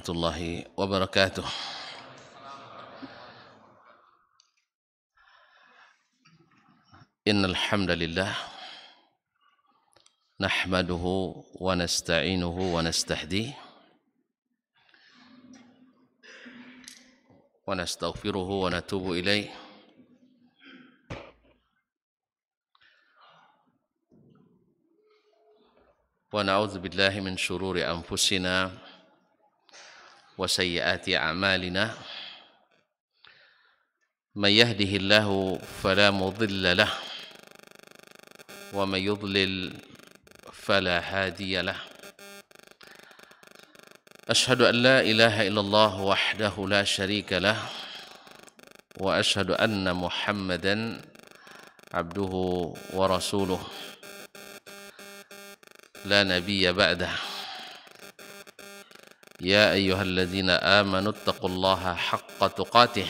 warahmatullahi wabarakatuh. Innal hamdalillah nahmaduhu wa nasta'inuhu wa nastahdihi wa nastaghfiruhu wa natubu ilaih. Wa na'udzu billahi min syururi anfusina wa sayyiati a'malina. Man yahdihillahu fala mudilla lahu wa man yudlil fala hadiya lahu. Ashhadu an la ilaha illallah wahdahu la syarika lah wa ashhadu anna Muhammadan abduhu wa rasuluh la nabiyya ba'dah. Ya ayyuhalladzina amanu taqullaha haqqa tuqatih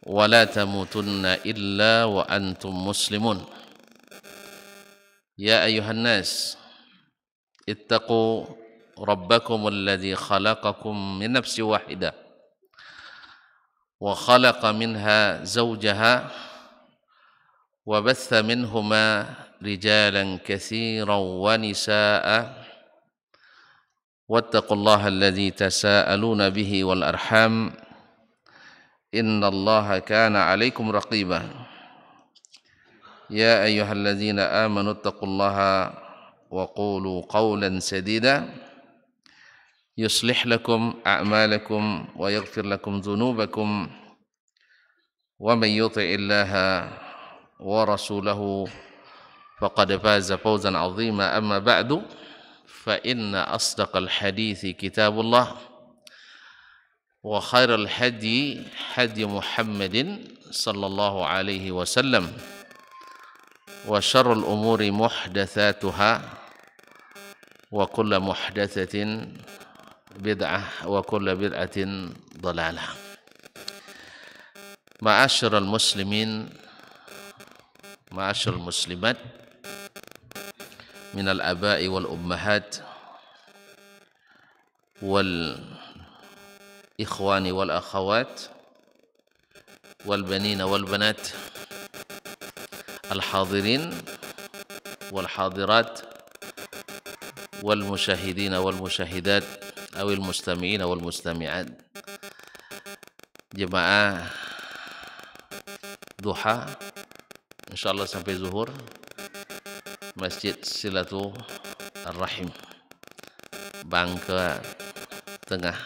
wa la tamutunna illa wa antum muslimun. Ya ayyuhan nas ittaqu rabbakum alladzi khalaqakum min nafsin wahidah wa khalaqa minha zawjaha wa batha minhuma rijalan katsiran wa nisaa'a wattaqullaha alladzi tasaaluna bihi wal arham innallaha kana 'alaikum raqiba. Ya ayyuhalladzina amanu taqullaha wa qulu qawlan sadida yuslih lakum a'malakum wa yaghfir lakum dhunubakum wa man yuti'illaha wa rasulahu faqad faza fawzan 'azima. Amma ba'du, fa inna asdaqal hadithi kitabullah wa khairal hadi hadi Muhammadin sallallahu alaihi wasallam wa syarrul umuri muhdatsatuha wa kullu muhdatsatin bid'ah wa kullu bid'atin dhalalah. Ma'asyiral muslimin, ma'asyiral muslimat, minal aba'i wal ummahat wal ikhwani wal akhawat wal banina wal banat al hadirin wal hadirat wal musyahidina wal musyahidat awil mustami'ina wal mustami'at. Jemaah duha insyaallah sampai zuhur Masjid Silatu Ar-Rahim Bangka Tengah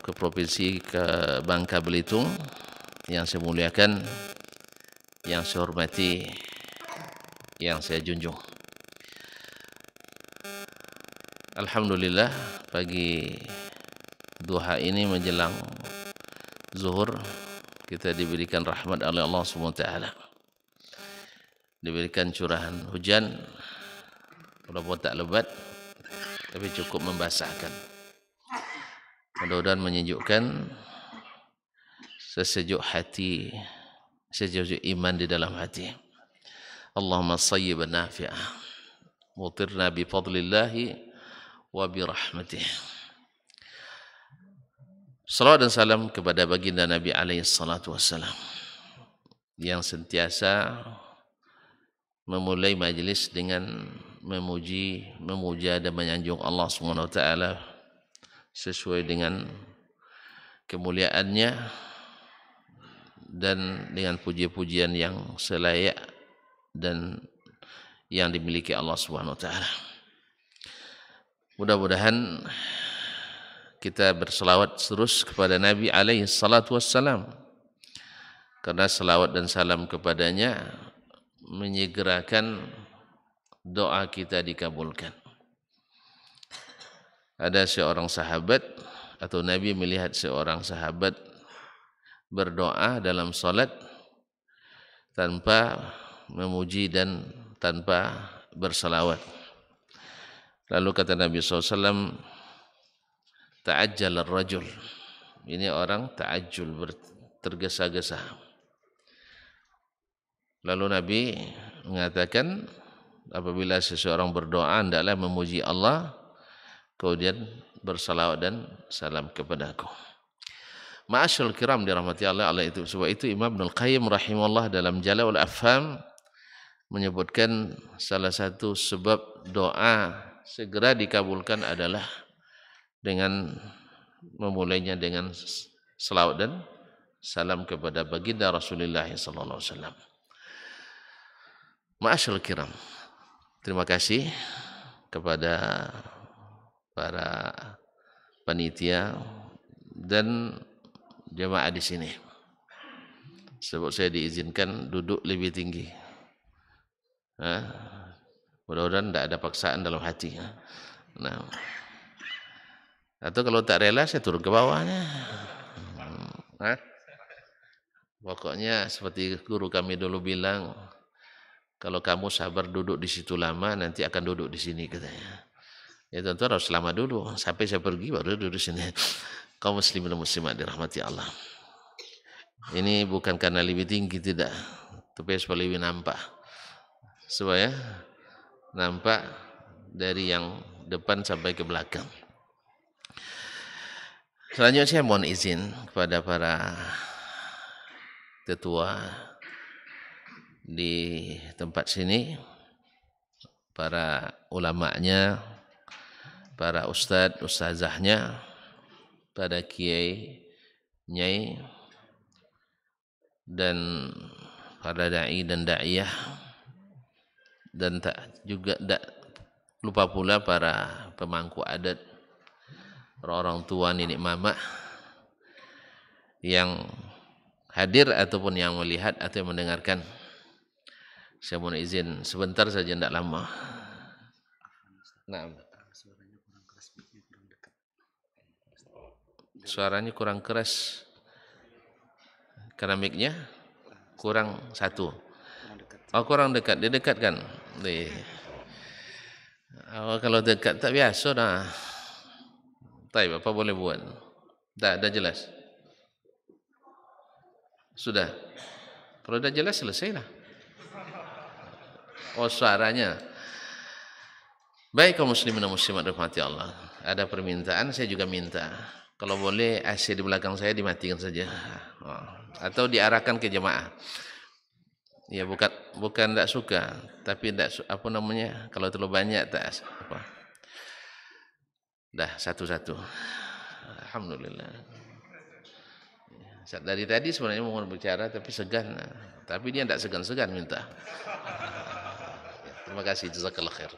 ke provinsi ke Bangka Belitung, yang saya muliakan, yang saya hormati, yang saya junjung. Alhamdulillah, pagi duha ini menjelang zuhur kita diberikan rahmat oleh Allah SWT, diberikan curahan hujan walaupun tak lebat tapi cukup membasahkan. Mudah-mudahan menyejukkan sesejuk hati, sesejuk iman di dalam hati. Allahumma sayyiban nafi'ah mutirna bi fadlillahi wa bi rahmatih. Salawat dan salam kepada baginda Nabi alaihi salatu wassalam yang sentiasa memulai majlis dengan memuji, memuja dan menyanjung Allah SWT sesuai dengan kemuliaannya dan dengan puji-pujian yang selayak dan yang dimiliki Allah SWT. Mudah-mudahan kita berselawat terus kepada Nabi alaihi salatu wassalam, karena selawat dan salam kepadanya menyegerakan doa kita dikabulkan. Ada seorang sahabat atau Nabi melihat seorang sahabat berdoa dalam salat tanpa memuji dan tanpa berselawat. Lalu kata Nabi SAW, ta'ajjal ar-rajul. Ini orang ta'ajjul, tergesa-gesa. Lalu Nabi mengatakan, apabila seseorang berdoa hendaklah memuji Allah kemudian bersalawat dan salam kepadaku. Ma'asyarul kiram dirahmati Allah, itu sebab itu Imam Ibnul Qayyim rahimahullah dalam Jala'ul Afham menyebutkan salah satu sebab doa segera dikabulkan adalah dengan memulainya dengan selawat dan salam kepada baginda Rasulullah sallallahu alaihi wasallam. Ma'asyarul kiram, terima kasih kepada para panitia dan jemaah di sini. Sebab saya diizinkan duduk lebih tinggi. Mudah-mudahan tidak ada paksaan dalam hati. Nah, atau kalau tak rela saya turun ke bawahnya. Pokoknya seperti guru kami dulu bilang, kalau kamu sabar duduk di situ lama, nanti akan duduk di sini katanya. Ya tentu harus lama dulu, sampai saya pergi baru duduk di sini. Kaum muslimin dan muslimat dirahmati Allah. Ini bukan karena lebih tinggi, tidak, tapi supaya lebih nampak, supaya nampak dari yang depan sampai ke belakang. Selanjutnya saya mohon izin kepada para tetua di tempat sini, para ulamanya, para ustadz, ustazahnya, para kiai, nyai, dan para da'i dan da'iyah, dan tak lupa pula para pemangku adat, orang tua, nenek mama yang hadir ataupun yang melihat atau yang mendengarkan. Saya mohon izin sebentar saja, tidak lama. Nah, suaranya kurang keras karena mic-nya kurang satu. Oh, kurang dekat, didekatkan. Oh, kalau dekat tak biasa dah. Baik, apa boleh buat? Dah jelas. Sudah. Kalau dah jelas selesailah. Oh, suaranya. Baik, kaum muslimin dan muslimat rahmati Allah. Ada permintaan, saya juga minta. Kalau boleh AC di belakang saya dimatikan saja. Atau diarahkan ke jemaah. Ya bukan tidak suka, tapi tidak apa namanya, kalau terlalu banyak tak apa. Dah satu-satu. Alhamdulillah. Dari tadi sebenarnya mau bicara tapi segan. Tapi dia tidak segan-segan minta. Terima kasih, jazakallah khair.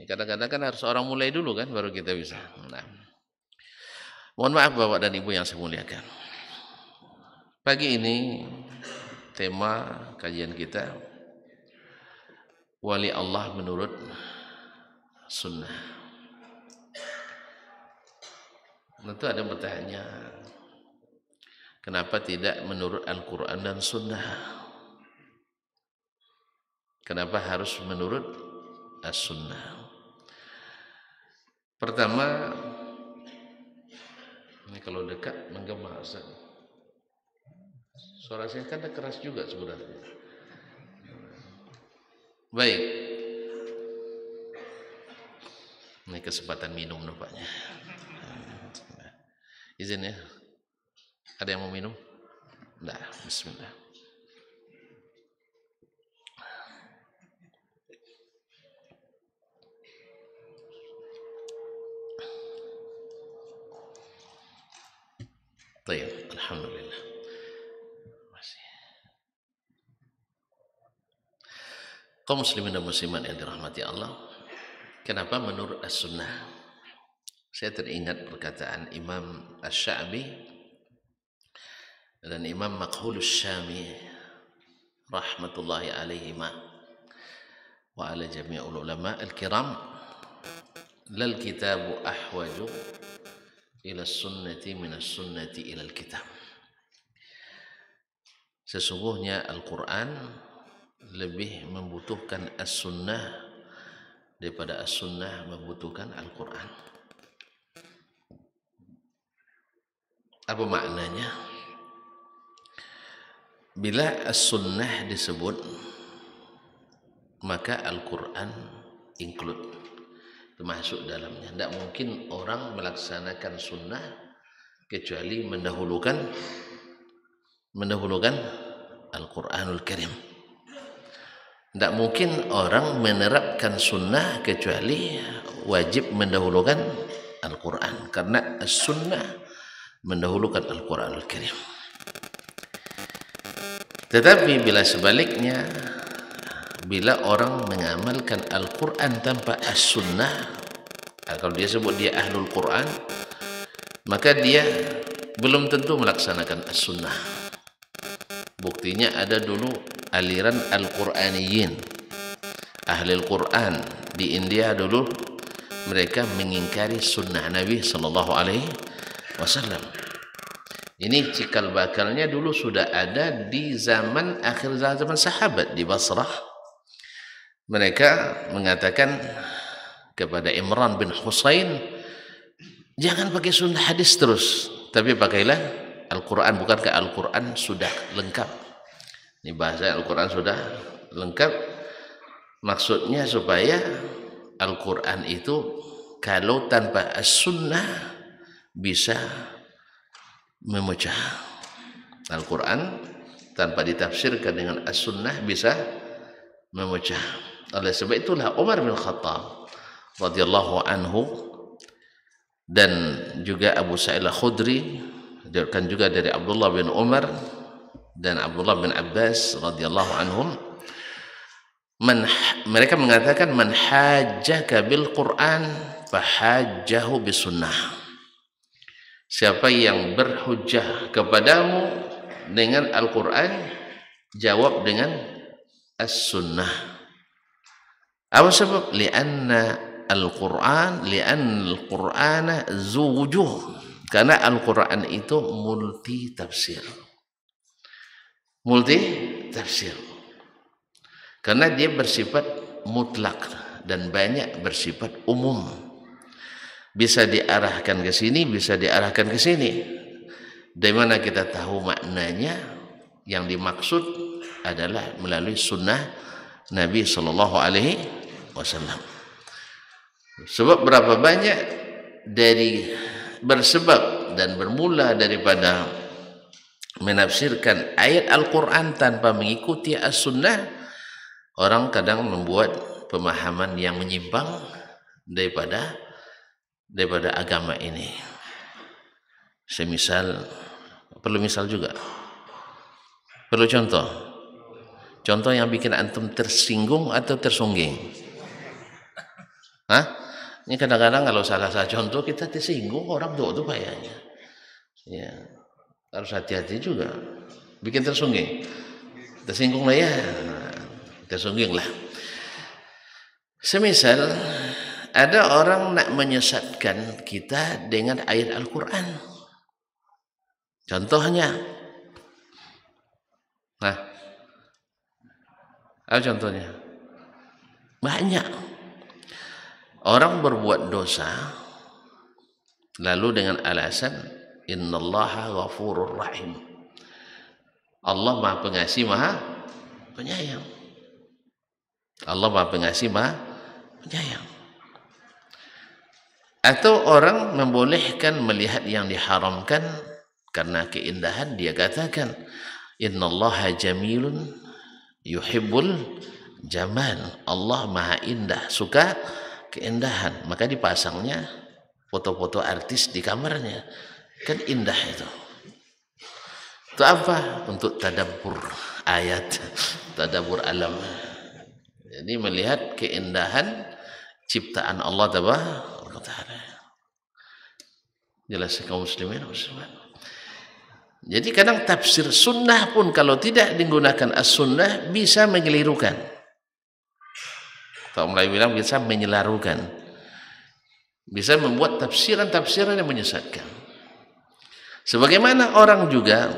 Kadang-kadang kan harus orang mulai dulu kan baru kita bisa. Nah. Mohon maaf Bapak dan Ibu yang saya muliakan. Pagi ini tema kajian kita wali Allah menurut sunnah. Tentu ada yang bertanya, kenapa tidak menurut Al-Quran dan sunnah? Kenapa harus menurut as-sunnah? Pertama, ini kalau dekat menggema Ustaz. Suara saya kan keras juga sebenarnya. Baik. Ini kesempatan minum nampaknya. Izin ya. Ada yang mau minum? Nah, bismillah. Baik, alhamdulillah. Kaum muslimin dan muslimat yang dirahmati Allah, kenapa menurut as-sunnah? Saya teringat perkataan Imam Asy-Sya'bi dan Imam Maqhulus Syami rahmatullahi alaihima wa ala jami'ul ulama al-kiram, lal kitabu ahwaju ila sunnati minas sunnati ila al-kitab. Sesungguhnya Al-Quran lebih membutuhkan as-sunnah daripada as-sunnah membutuhkan Al-Quran. Apa maknanya? Bila as-sunnah disebut, maka Al-Quran include. termasuk dalamnya. Tidak mungkin orang melaksanakan sunnah kecuali mendahulukan Al-Quranul Karim. Tidak mungkin orang menerapkan sunnah kecuali wajib mendahulukan Al-Quran, karena sunnah mendahulukan Al-Quranul Karim. Tetapi bila sebaliknya, bila orang mengamalkan Al-Quran tanpa As-Sunnah, kalau dia sebut dia Ahlul Quran, maka dia belum tentu melaksanakan As-Sunnah. Buktinya ada dulu aliran Al-Quraniyin, Ahli Al-Quran di India dulu, mereka mengingkari sunnah Nabi Sallallahu Alaihi Wasallam. Ini cikal bakalnya dulu sudah ada di zaman akhir zaman sahabat di Basrah. Mereka mengatakan kepada Imran bin Husain, jangan pakai sunnah hadis terus, tapi pakailah Al-Quran. Bukankah Al-Quran sudah lengkap? Ini bahasa Al-Quran sudah lengkap. Maksudnya supaya Al-Quran itu kalau tanpa As-Sunnah bisa memecah. Al-Quran tanpa ditafsirkan dengan As-Sunnah bisa memecah. Oleh sebab itulah Umar bin Khattab radhiyallahu anhu dan juga Abu Sa'id Al-Khudri, dan juga dari Abdullah bin Umar dan Abdullah bin Abbas radhiyallahu anhum, mereka mengatakan, man hajjaka bil Quran fahajjahu bis sunnah. Siapa yang berhujjah kepadamu dengan Al-Quran, jawab dengan As-Sunnah. Apa sebab? Lianna Al-Qur'ana zu wujuh. Karena Al-Quran itu multi tafsir. Karena dia bersifat mutlak dan banyak bersifat umum. Bisa diarahkan ke sini, bisa diarahkan ke sini. Dari mana kita tahu maknanya? Yang dimaksud adalah melalui sunnah Nabi Sallallahu Alaihi Wasallam. Sebab berapa banyak dari bersebab dan bermula daripada menafsirkan ayat Al-Quran tanpa mengikuti As-Sunnah, orang kadang membuat pemahaman yang menyimpang daripada agama ini. Semisal, perlu misal juga, perlu contoh yang bikin antum tersinggung atau tersungging. Ini kadang-kadang kalau salah contoh kita tersinggung, orang tuh kayaknya. Ya, harus hati-hati juga, bikin tersungging, tersinggung lah ya, tersungging lah. Semisal ada orang nak menyesatkan kita dengan ayat Al-Quran. Contohnya, apa contohnya? Banyak orang berbuat dosa lalu dengan alasan innallaha ghafurur rahim, Allah Maha Pengasih Maha Penyayang. Allah Maha Pengasih Maha Penyayang. Atau orang membolehkan melihat yang diharamkan karena keindahan, dia katakan innallaha jamilun yuhibbul jamal, Allah Maha Indah, suka keindahan, maka dipasangnya foto-foto artis di kamarnya, kan indah itu. Itu apa? Untuk tadabbur ayat, tadabbur alam. Jadi melihat keindahan ciptaan Allah Taala. Jelas kaum muslimin muslimat. Jadi kadang tafsir sunnah pun kalau tidak digunakan as-sunnah bisa mengelirukan. Kalau mulai bilang bisa menyelarukan. Bisa membuat tafsiran-tafsiran yang menyesatkan. Sebagaimana orang juga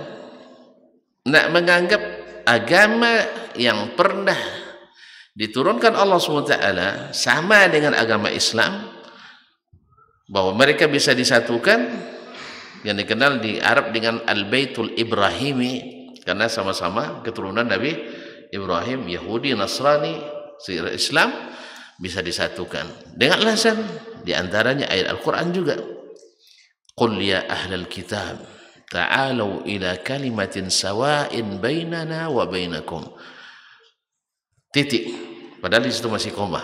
nak menganggap agama yang pernah diturunkan Allah SWT sama dengan agama Islam, bahwa mereka bisa disatukan, yang dikenal di Arab dengan Al-Baitul Ibrahimi, karena sama-sama keturunan Nabi Ibrahim, Yahudi, Nasrani, Islam, bisa disatukan dengan alasan diantaranya ayat Al-Quran juga. Qul ya ahlal kitab ta'alau ila kalimatin sawa'in bainana wa bainakum. Titik. Padahal di situ masih koma.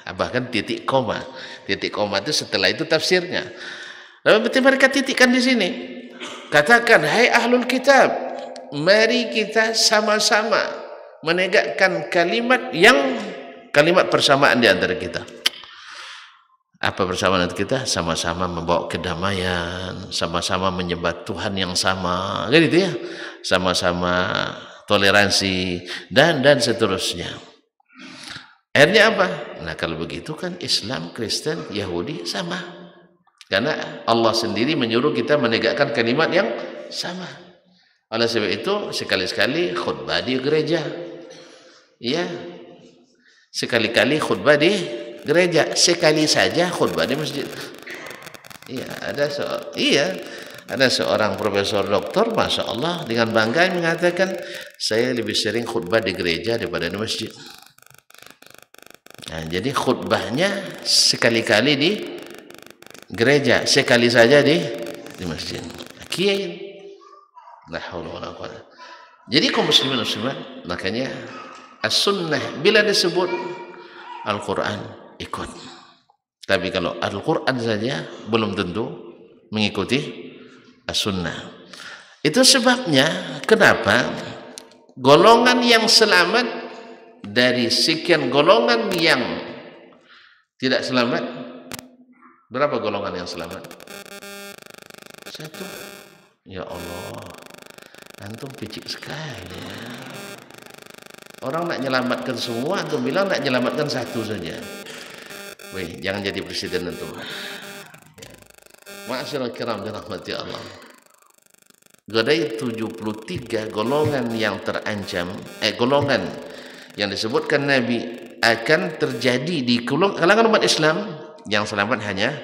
Bahkan titik koma. Titik koma itu setelah itu tafsirnya. Lalu berarti mereka titikkan di sini. Katakan, hai ahlul kitab, mari kita sama-sama menegakkan kalimat persamaan di antara kita. Apa persamaan kita? Sama-sama membawa kedamaian, sama-sama menyembah Tuhan yang sama, kan gitu ya, sama-sama toleransi dan seterusnya. Akhirnya apa? Nah kalau begitu kan Islam, Kristen, Yahudi sama, karena Allah sendiri menyuruh kita menegakkan kalimat yang sama. Oleh sebab itu sekali-sekali khutbah di gereja, ya, sekali-kali khutbah di gereja, sekali saja khutbah di masjid. Iya, ada seorang profesor doktor, masya Allah, dengan bangga mengatakan, saya lebih sering khutbah di gereja daripada di masjid. Nah, jadi khutbahnya sekali-kali di gereja, sekali saja di masjid. Kiai. La haula wala quwwata. Jadi kaum muslimin muslimat, makanya as-sunnah bila disebut Al-Quran ikut. Tapi kalau Al-Quran saja belum tentu mengikuti as-sunnah. Itu sebabnya kenapa golongan yang selamat dari sekian golongan yang tidak selamat, berapa golongan yang selamat? Satu. Ya Allah, antum picik sekali ya. Orang nak menyelamatkan semua, antum bilang nak menyelamatkan satu saja. Weh, jangan jadi presiden antum. Ma'asyiral kiram dirahmati Allah. Gadai 73 golongan yang terancam, golongan yang disebutkan Nabi akan terjadi di kalangan umat Islam, yang selamat hanya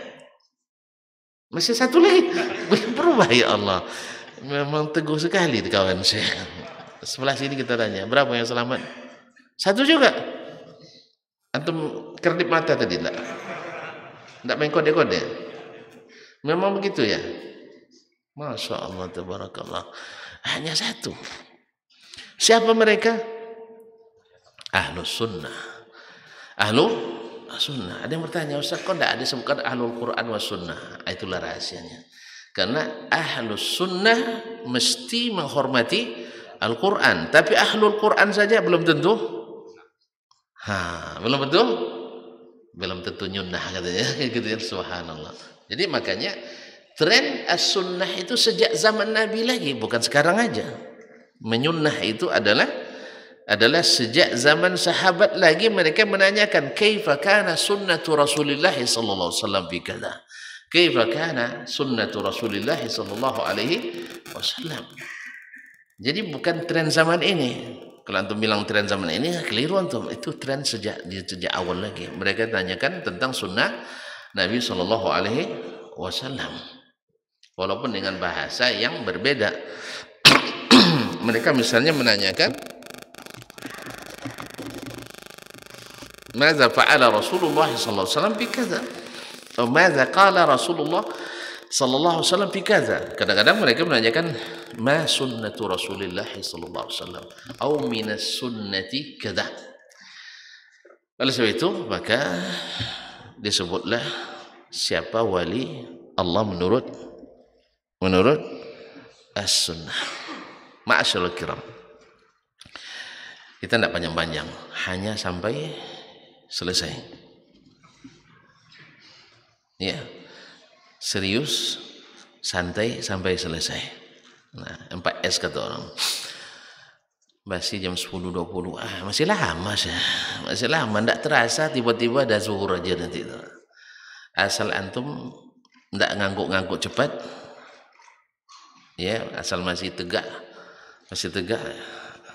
masih satu lagi. Berubah ya Allah. Memang teguh sekali kawan saya. Sebelah sini kita tanya, berapa yang selamat? Satu juga. Antum kedip mata tadi enggak? Enggak main kode-kode. Memang begitu ya? Masya Allah, tabarakallah. Hanya satu. Siapa mereka? Ahlus sunnah. Ahlus sunnah. Ada yang bertanya, Ustaz, kok enggak ada sebutkan ahlul Quran was sunnah? Itulah rahasianya. Karena ahlus sunnah mesti menghormati Al-Quran, tapi ahlul Quran saja belum tentu. Belum tentu, belum tentu nyunnah katanya, gitu ya, subhanallah. Jadi makanya tren as-sunnah itu sejak zaman Nabi lagi, bukan sekarang aja. Menyunnah itu adalah sejak zaman sahabat lagi, mereka menanyakan kaifa kana sunnatu Rasulillah sallallahu alaihi wasallam fi kadza. Kaifa kana sunnatu Rasulillah sallallahu alaihi wasallam. Jadi bukan tren zaman ini. Kalau antum bilang tren zaman ini, keliru antum. Itu tren sejak awal lagi. Mereka tanyakan tentang sunnah Nabi Shallallahu Alaihi Wasallam, walaupun dengan bahasa yang berbeda. Mereka misalnya menanyakan, "Madza fa'ala Rasulullah Sallallahu Alaihi Wasallam bi kadza?" Atau "Madza qala Rasulullah Sallallahu Alaihi Wasallam fi kadza." Kadang-kadang mereka menanyakan ma sunnatu Rasulillah Sallallahu Alaihi Wasallam atau minas sunnati kadza. Oleh sebab itu maka disebutlah siapa wali Allah menurut as-sunnah. Ma'asyiral kiram, kita tidak panjang-panjang, hanya sampai selesai ya. Serius, santai sampai selesai. Nah, 4S kata orang. Masih jam 10.20. Masih lama sih. Masih lama, enggak terasa tiba-tiba ada zuhur aja nanti. Asal antum enggak ngangguk-ngangguk cepat. Ya, asal masih tegak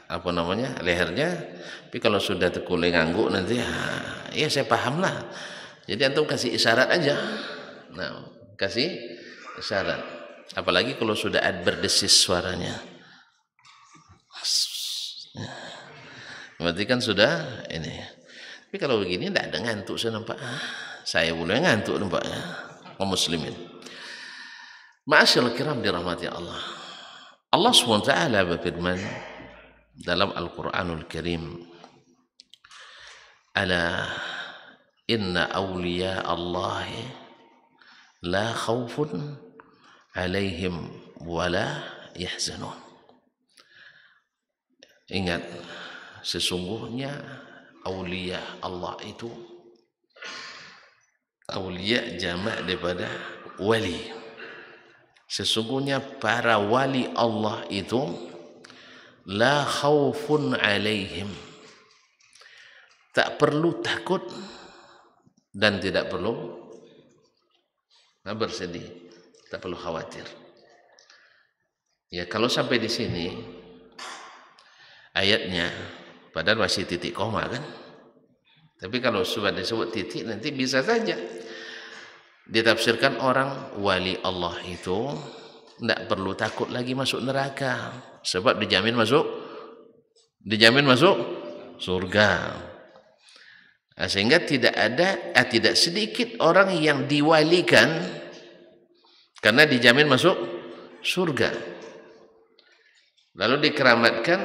apa namanya? Lehernya. Tapi kalau sudah tekulai ngangguk nanti ya saya paham lah. Jadi antum kasih isyarat aja. Nah, kasih isyarat, apalagi kalau sudah berdesis suaranya, berarti kan sudah ini. Tapi kalau begini tidak ada ngantuk saya nampak. Saya boleh ngantuk nampaknya. Kaum muslimin. Ma'asyiral kiram dirahmati Allah. Allah SWT berfirman dalam Al-Qur'anul Karim, ala inna awliya Allah la khawfun alaihim wala yahzanun. Ingat, sesungguhnya aulia Allah itu, aulia jamak daripada wali. Sesungguhnya para wali Allah itu la khaufun alaihim, tak perlu takut dan tidak perlu bersedih, tak perlu khawatir. Ya, kalau sampai di sini ayatnya, padahal masih titik koma kan, tapi kalau sudah disebut titik nanti bisa saja ditafsirkan orang wali Allah itu tidak perlu takut lagi masuk neraka, sebab dijamin masuk surga. Sehingga tidak sedikit orang yang diwalikan karena dijamin masuk surga, lalu dikeramatkan,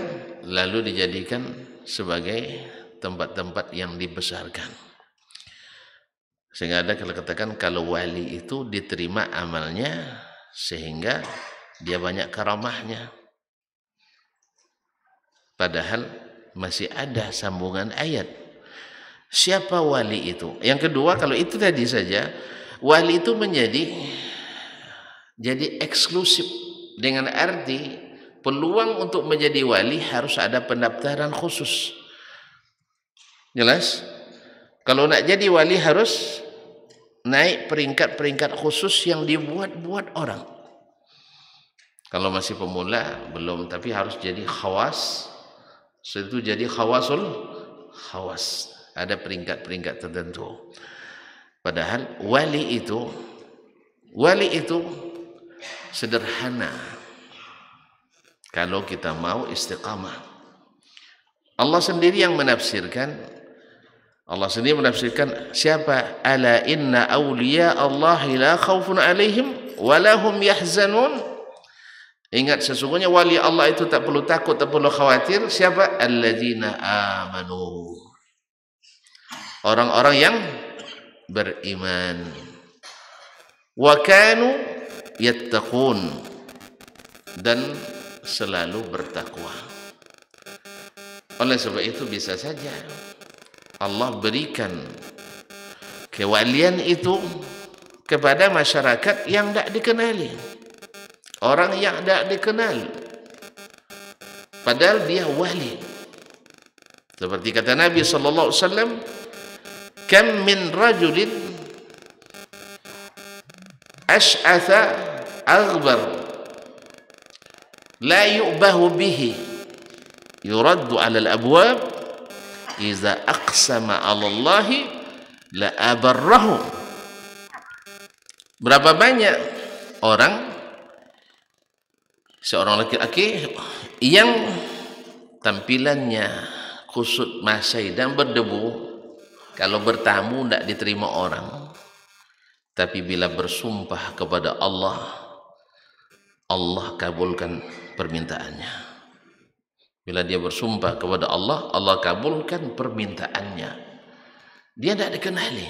lalu dijadikan sebagai tempat-tempat yang dibesarkan. Sehingga ada kalau katakan kalau wali itu diterima amalnya sehingga dia banyak karamahnya. Padahal masih ada sambungan ayat. Siapa wali itu? Yang kedua, kalau itu tadi saja, wali itu jadi eksklusif, dengan arti peluang untuk menjadi wali harus ada pendaftaran khusus. Jelas? Kalau nak jadi wali harus naik peringkat-peringkat khusus yang dibuat-buat orang. Kalau masih pemula belum, tapi harus jadi khawas. Setelah itu jadi khawasul khawas. Ada peringkat-peringkat tertentu. Padahal wali itu sederhana kalau kita mau istiqamah. Allah sendiri menafsirkan siapa? Ala inna awliya Allah la khawfun alaihim wa lahum yahzanun. Ingat, sesungguhnya wali Allah itu tak perlu takut, tak perlu khawatir. Siapa? Alladzina amanu. Orang-orang yang beriman. Wa kanu yattaqun, dan selalu bertakwa. Oleh sebab itu bisa saja Allah berikan kewalian itu kepada masyarakat yang tidak dikenali, orang yang tidak dikenal, padahal dia wali. Seperti kata Nabi sallallahu alaihi wasallam, kam min rajulin ash'atha aghbar la yu'bahu bihi yuraddu 'ala al-abwab iza aqsama 'ala Allahi la abarrahu. Berapa banyak orang, seorang laki-laki yang tampilannya kusut masai dan berdebu, kalau bertamu tidak diterima orang, tapi bila bersumpah kepada Allah, Allah kabulkan permintaannya. Bila dia bersumpah kepada Allah, Allah kabulkan permintaannya. Dia tidak dikenali.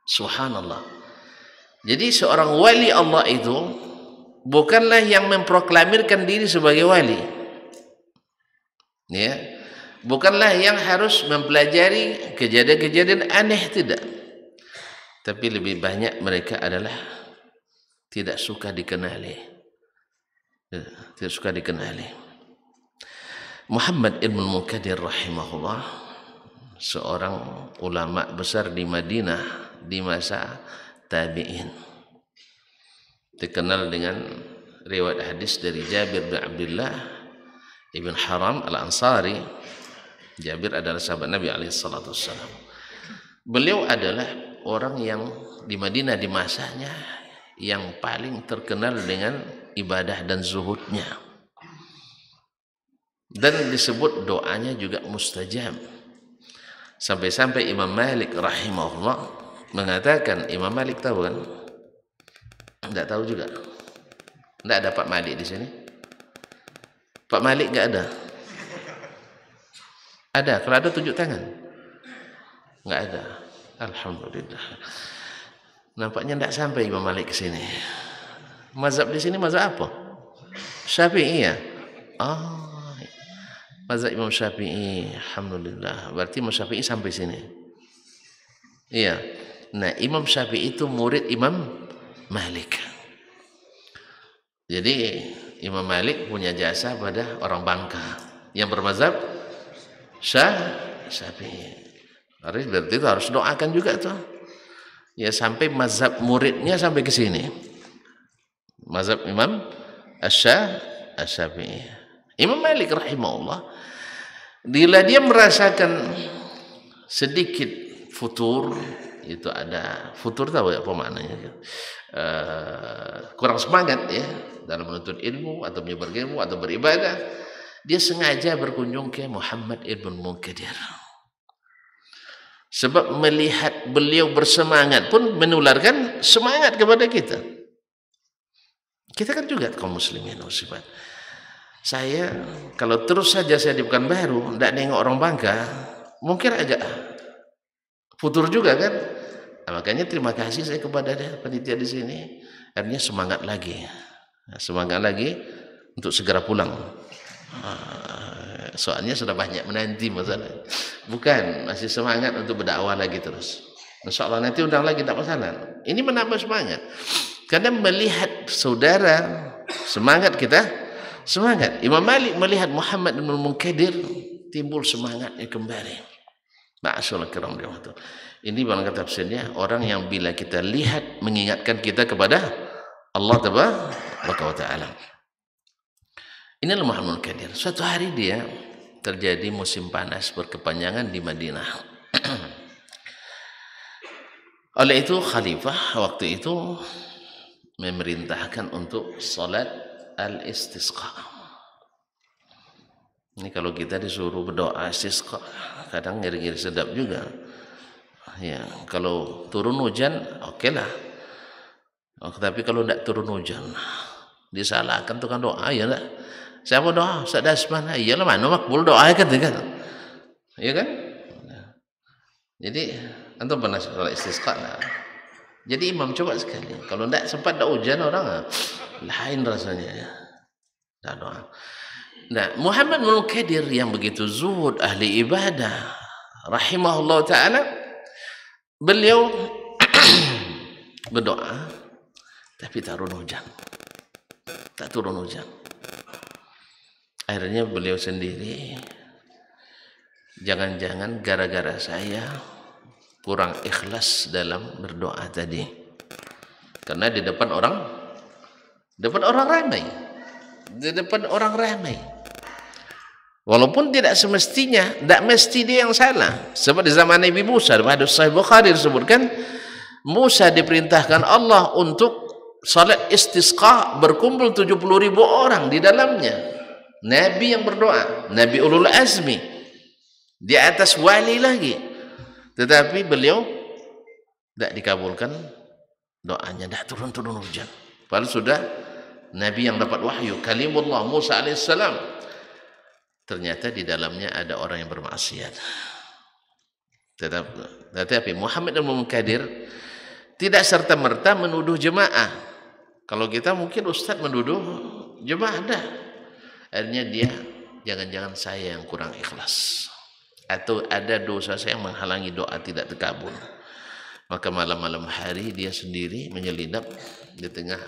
Subhanallah. Jadi seorang wali Allah itu bukanlah yang memproklamirkan diri sebagai wali. Ya. Bukanlah yang harus mempelajari kejadian-kejadian aneh, tidak. Tapi lebih banyak mereka adalah tidak suka dikenali. Tidak suka dikenali. Muhammad ibn Munkadir rahimahullah, seorang ulama besar di Madinah di masa tabi'in, dikenal dengan riwayat hadis dari Jabir bin Abdullah ibn Haram al-Ansari. Jabir adalah sahabat Nabi alaihissalatu wassalam. Beliau adalah orang yang di Madinah di masanya yang paling terkenal dengan ibadah dan zuhudnya, dan disebut doanya juga mustajab. Sampai-sampai Imam Malik rahimahullah mengatakan, Imam Malik tahu kan? Enggak tahu juga. Enggak ada Pak Malik di sini. Pak Malik enggak ada. Ada, kalau ada tunjuk tangan. Enggak ada. Alhamdulillah. Nampaknya enggak sampai Imam Malik ke sini. Mazhab di sini mazhab apa? Syafi'i ya? Oh, mazhab Imam Syafi'i. Alhamdulillah. Berarti Imam Syafi'i sampai sini. Iya. Nah, Imam Syafi'i itu murid Imam Malik. Jadi Imam Malik punya jasa pada orang Bangka yang bermazhab Syafi'i. Berarti itu harus doakan juga tuh. Ya sampai mazhab muridnya sampai ke sini. Mazhab Imam Asy-Syafi'i. Imam Malik rahimahullah, bila dia merasakan sedikit futur, itu ada futur, tahu ya apa maknanya? Kurang semangat ya dalam menuntut ilmu atau menyebar ilmu atau beribadah, dia sengaja berkunjung ke Muhammad ibn Munkadir. Sebab melihat beliau bersemangat pun menularkan semangat kepada kita. Kita kan juga kaum muslimin muslimat. Saya kalau terus saja saya di Pekanbaru tidak nengok orang Bangka, mungkin agak futur juga kan. Nah, makanya terima kasih saya kepada panitia di sini. Akhirnya semangat lagi untuk segera pulang. Soalnya sudah banyak menanti masalah. Bukan, masih semangat untuk berdakwah lagi terus. Insya Allah nanti undang lagi, tak masalah. Ini menambah semangat. Karena melihat saudara semangat, kita semangat. Imam Malik melihat Muhammad bin Munkadir, timbul semangatnya kembali. Ma'asyurul kiram rahmatullah. Ini bang tafsirnya, orang yang bila kita lihat mengingatkan kita kepada Allah Tabaraka wa Ta'ala. Inilah Muhammad bin Munkadir. Suatu hari dia terjadi musim panas berkepanjangan di Madinah. Oleh itu khalifah waktu itu memerintahkan untuk salat al-istisqa. Ini kalau kita disuruh berdoa istisqa, kadang ngiri-ngiri sedap juga. Ya, kalau turun hujan, oke lah. Tapi kalau tidak turun hujan, disalahkan tukang doa, ya enggak? Siapa doa? Ustaz Dasman. Iyalah, mana makbul doa kan? Iya kan? Jadi antum pernah salat istisqa lah. Jadi imam coba sekali. Kalau tidak sempat ada hujan, orang lain rasanya ya. Tidak doa. Nah, Muhammad bin Munkadir yang begitu zuhud, ahli ibadah, rahimahullah ta'ala, beliau berdoa, tapi tak turun hujan. Tak turun hujan. Akhirnya beliau sendiri, jangan-jangan gara-gara saya kurang ikhlas dalam berdoa tadi. Karena di depan orang ramai. Di depan orang ramai. Walaupun tidak semestinya, tidak mesti dia yang salah. Sebab di zaman Nabi Musa, di hadis Sahih Bukhari disebutkan, Musa diperintahkan Allah untuk salat istisqa, berkumpul 70.000 orang di dalamnya. Nabi yang berdoa, Nabi Ulul Azmi, di atas wali lagi. Tetapi beliau tidak dikabulkan doanya, tidak turun hujan. Padahal sudah Nabi yang dapat wahyu, kalimullah Musa alaihissalam. Ternyata di dalamnya ada orang yang bermaksiat. Tetapi Muhammad bin Munkadir tidak serta-merta menuduh jemaah. Kalau kita mungkin ustaz menuduh jemaah, dah. Akhirnya dia, jangan-jangan saya yang kurang ikhlas, atau ada dosa saya yang menghalangi doa tidak terkabul. Maka malam-malam hari dia sendiri menyelinap di tengah,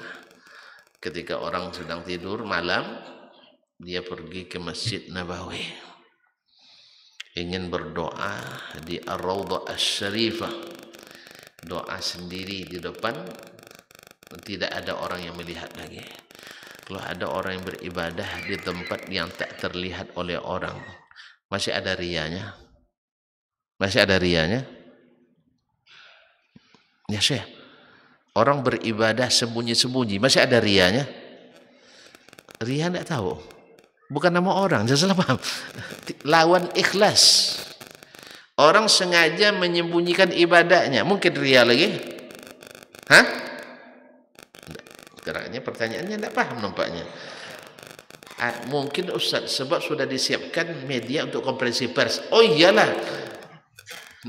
ketika orang sedang tidur malam, dia pergi ke Masjid Nabawi, ingin berdoa di Ar-Raudhah Asy-Syarifah, doa sendiri di depan, tidak ada orang yang melihat lagi. Kalau ada orang yang beribadah di tempat yang tak terlihat oleh orang, masih ada riyanya? Masih ada riyanya? Ya Syekh, orang beribadah sembunyi-sembunyi, masih ada riyanya? Riya tidak tahu, bukan nama orang, jangan salah paham. Lawan ikhlas. Orang sengaja menyembunyikan ibadahnya, mungkin ria lagi? Hah? Geraknya pertanyaannya tidak paham nampaknya. Mungkin Ustaz, sebab sudah disiapkan media untuk konferensi pers. Oh iyalah,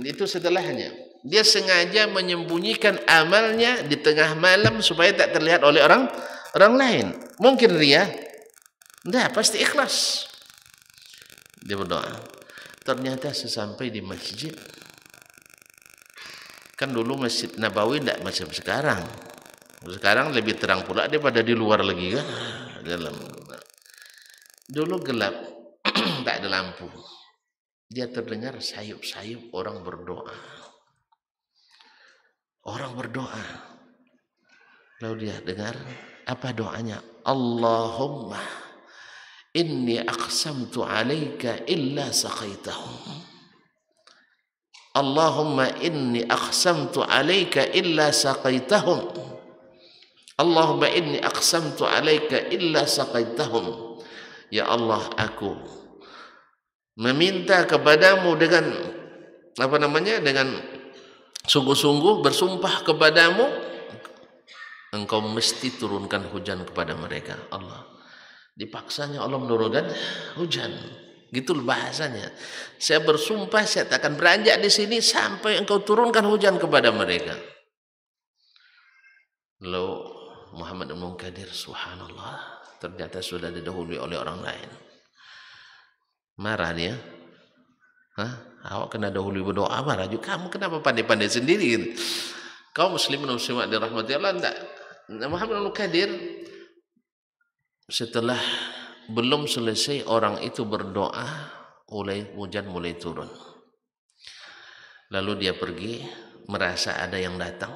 itu setelahnya. Dia sengaja menyembunyikan amalnya di tengah malam supaya tak terlihat oleh orang lain. Mungkin ria? Tidak, pasti ikhlas. Dia berdoa. Ternyata sesampai di masjid, kan dulu Masjid Nabawi tidak macam sekarang. Sekarang lebih terang pula daripada di luar lagi kan. Dulu gelap, tak ada lampu. Dia terdengar sayup-sayup orang berdoa. Orang berdoa. Lalu dia dengar apa doanya? Allahumma inni aqsamtu alaika illa saqaitahum. Allahumma inni aqsamtu alaika illa saqaitahum. Allahumma inni aqsamtu alaika illa saqaitahum. Ya Allah, aku meminta kepadamu dengan dengan sungguh-sungguh bersumpah kepadamu, engkau mesti turunkan hujan kepada mereka. Allah, dipaksanya Allah menurunkan hujan. Gitu bahasanya. Saya bersumpah saya tak akan beranjak di sini sampai engkau turunkan hujan kepada mereka. Lalu Muhammad Ibn Qadir, subhanallah, ternyata sudah didahului oleh orang lain. Marah dia. Hah? Awak kena dahului berdoa, marah juga. Kamu kenapa pandai-pandai sendiri? Kau muslimin muslimat dirahmati Allah enggak? Muhammad Ibn Qadir, setelah belum selesai orang itu berdoa, hujan mulai turun. Lalu dia pergi, merasa ada yang datang,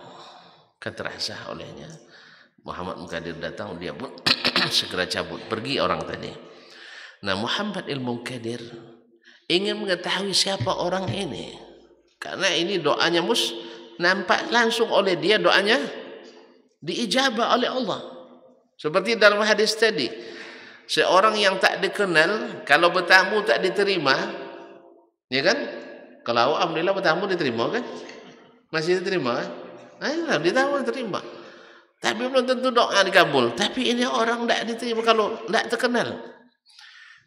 kan terasa olehnya. Muhammad Ibn Qadir datang, dia pun segera cabut, pergi orang tadi. Nah, Muhammad Ibn Qadir ingin mengetahui siapa orang ini, karena ini doanya nampak langsung oleh dia, doanya diijabah oleh Allah. Seperti dalam hadis tadi, seorang yang tak dikenal kalau bertamu tak diterima, ya kan? Kalau alhamdulillah bertamu diterima kan? Masih diterima kan? Nah, diterima. Tapi belum tentu doa dikabul. Tapi ini orang tak diterima kalau tak terkenal.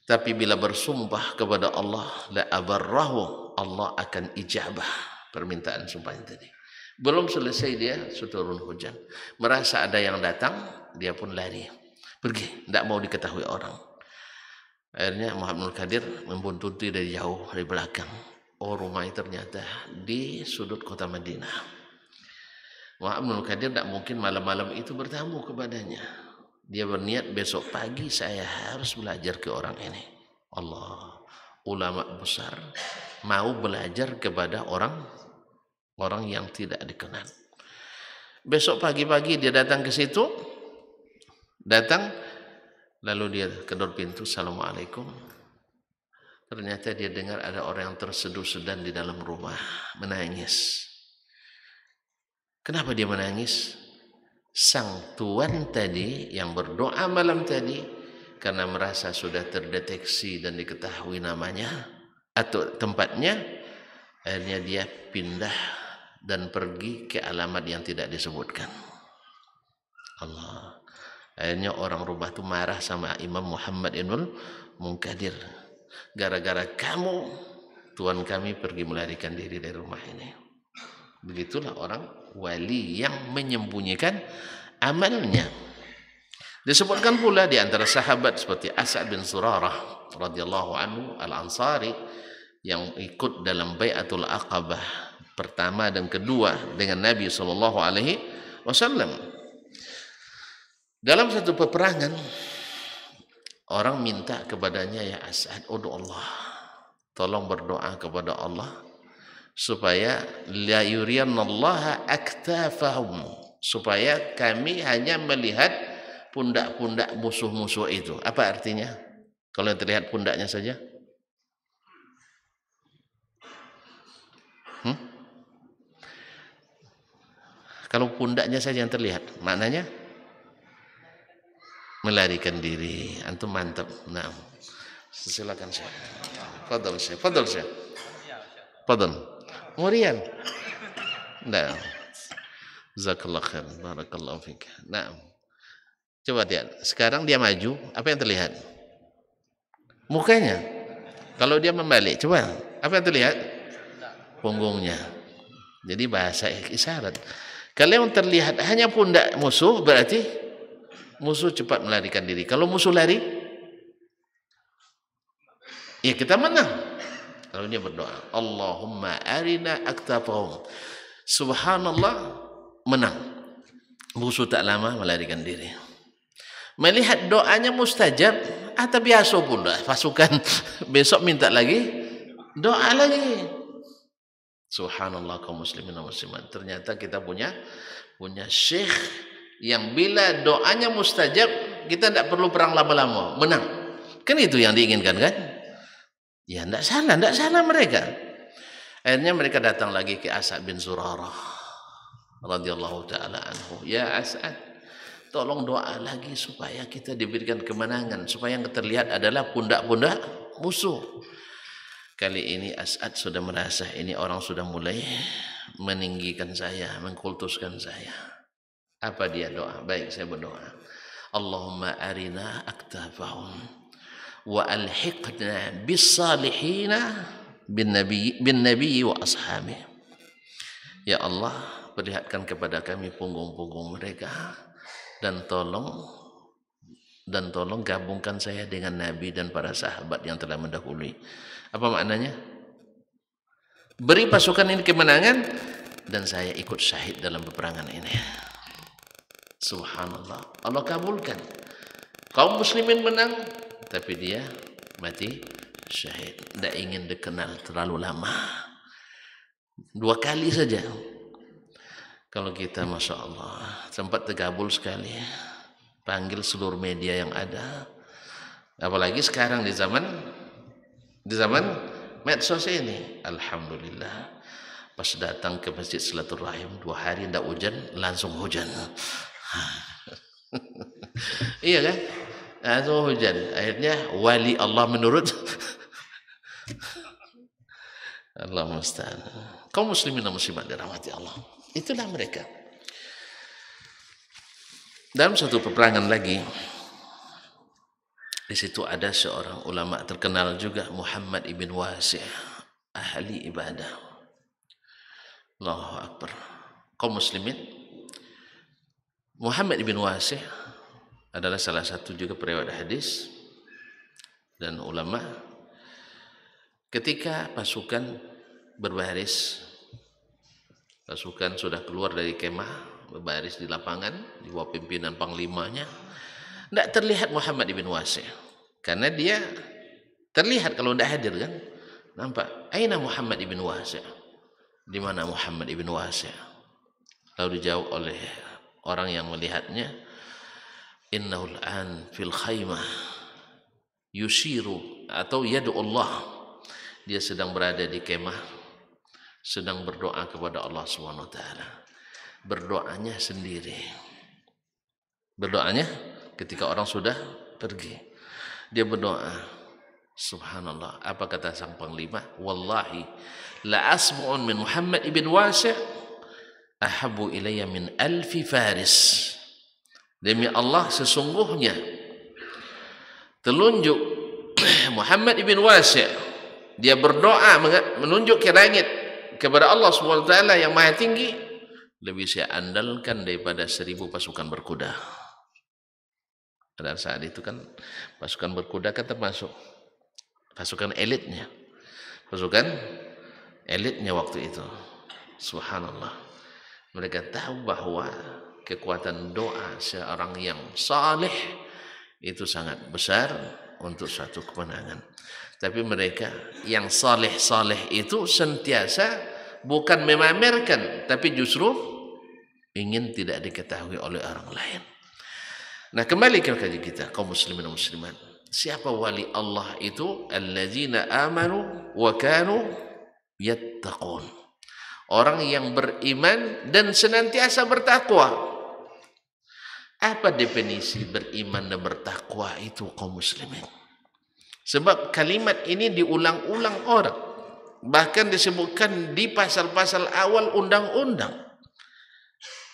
Tapi bila bersumpah kepada Allah, la abarrahu, Allah akan ijabah permintaan sumpahnya tadi. Belum selesai dia sudah turun hujan. Merasa ada yang datang, dia pun lari. Pergi, tidak mau diketahui orang. Akhirnya Muhammad Qadir membuntuti dari jauh, dari belakang. Oh, rumahnya ternyata di sudut kota Madinah. Muhammad Qadir tidak mungkin malam-malam itu bertamu kepadanya. Dia berniat besok pagi saya harus belajar ke orang ini. Allah, ulama besar mau belajar kepada orang yang tidak dikenal. Besok pagi-pagi dia datang ke situ. Lalu dia kedor pintu, assalamualaikum. Ternyata dia dengar ada orang yang terseduh-sedan di dalam rumah, menangis. Kenapa dia menangis? Sang tuan tadi yang berdoa malam tadi, karena merasa sudah terdeteksi dan diketahui namanya atau tempatnya, akhirnya dia pindah dan pergi ke alamat yang tidak disebutkan. Allah. Akhirnya orang rumah itu marah sama Imam Muhammad Ibn Qadir. Gara-gara kamu, tuan kami pergi melarikan diri dari rumah ini. Begitulah orang wali yang menyembunyikan amalnya. Disebutkan pula di antara sahabat seperti As'ad bin Surarah radhiyallahu anhu al-Ansari yang ikut dalam Bai'atul Aqabah pertama dan kedua dengan Nabi SAW. Dalam satu peperangan, orang minta kepadanya, ya As'ad, udu Allah, tolong berdoa kepada Allah supaya la yuriyannallaha aktafahum, supaya kami hanya melihat pundak-pundak musuh-musuh itu. Apa artinya? Kalau terlihat pundaknya saja? Kalau pundaknya saja yang terlihat, maknanya melarikan diri. Antum mantap. Nah, silakan Syekh. Fadhal Syekh. Fadal. Mau rial? Nah. Jazakallah khair. Barakallahu fik. Nah. Coba lihat. Sekarang dia maju, apa yang terlihat? Mukanya. Kalau dia membalik, coba. Apa yang terlihat? Punggungnya. Jadi bahasa isyarat. Kalau yang terlihat hanya pundak musuh, berarti musuh cepat melarikan diri. Kalau musuh lari, ya kita menang. Lalu dia berdoa, Allahumma arina aktafahum. Subhanallah, menang. Musuh tak lama melarikan diri. Melihat doanya mustajab, atau biasa pula pasukan besok minta lagi, doa lagi. Subhanallah kaum muslimin dan muslimat. Ternyata kita punya syekh yang bila doanya mustajab, kita tidak perlu perang lama-lama, menang. Kan itu yang diinginkan kan? Ya tidak salah mereka. Akhirnya mereka datang lagi ke As'ad bin Zurarah radhiyallahu taala anhu. Ya As'ad, tolong doa lagi supaya kita diberikan kemenangan, supaya yang terlihat adalah pundak-pundak musuh. Kali ini As'ad sudah merasa ini orang sudah mulai meninggikan saya, mengkultuskan saya. Apa dia doa? Baik, saya berdoa. Allahumma arina aktafahum wa alhiqna bis salihina bin nabi wa ashabi. Ya Allah, perlihatkan kepada kami punggung-punggung mereka dan tolong gabungkan saya dengan nabi dan para sahabat yang telah mendahului. Apa maknanya? Beri pasukan ini kemenangan dan saya ikut syahid dalam peperangan ini. Subhanallah, Allah kabulkan. Kaum muslimin menang, tapi dia mati syahid. Tidak ingin dikenal terlalu lama. 2 kali saja. Kalau kita Masya Allah sempat tergabul sekali, panggil seluruh media yang ada. Apalagi sekarang di zaman medsos ini, alhamdulillah. Pas datang ke masjid silaturahim 2 hari tidak hujan, langsung hujan. Iya kan? Langsung hujan. Akhirnya wali Allah menurut Allah musta'an. Kaum muslimin dan muslimat dirahmati Allah. Itulah mereka. Dalam satu peperangan lagi, di situ ada seorang ulama terkenal juga, Muhammad ibn Wasi', ahli ibadah. Allahu Akbar. Kaum muslimin, Muhammad ibn Wasi' adalah salah satu juga periwayat hadis dan ulama. Ketika pasukan berbaris, pasukan sudah keluar dari kemah, berbaris di lapangan di bawah pimpinan panglimanya, tidak terlihat Muhammad ibn Wasi', karena dia terlihat kalau tidak hadir kan, nampak. Aina Muhammad ibn Wasi'? Di mana Muhammad ibn Wasi'? Lalu dijawab oleh orang yang melihatnya, innahul an fil khaymah yushiru atau yadu Allah. Dia sedang berada di kemah, sedang berdoa kepada Allah Subhanahu wa taala. Berdoanya sendiri. Berdoanya ketika orang sudah pergi. Dia berdoa, subhanallah. Apa kata sang panglima? Wallahi la asma'un min Muhammad ibn Wasi' ahabbu ilayya min 1000 faris. Demi Allah, sesungguhnya telunjuk Muhammad ibn Wasi', dia berdoa menunjuk ke langit kepada Allah Subhanahu wa taala yang maha tinggi, lebih saya andalkan daripada 1000 pasukan berkuda. Pada saat itu kan pasukan berkuda kan termasuk pasukan elitnya. Pasukan elitnya waktu itu. Subhanallah. Mereka tahu bahwa kekuatan doa seorang yang saleh itu sangat besar untuk suatu kemenangan. Tapi mereka yang saleh-saleh itu sentiasa bukan memamerkan, tapi justru ingin tidak diketahui oleh orang lain. Nah, kembali ke kaji kita, kaum muslimin dan muslimat. Siapa wali Allah itu? Allazina amanu wa kanu yattaqun. Orang yang beriman dan senantiasa bertakwa. Apa definisi beriman dan bertakwa itu, kaum muslimin? Sebab kalimat ini diulang-ulang orang. Bahkan disebutkan di pasal-pasal awal undang-undang.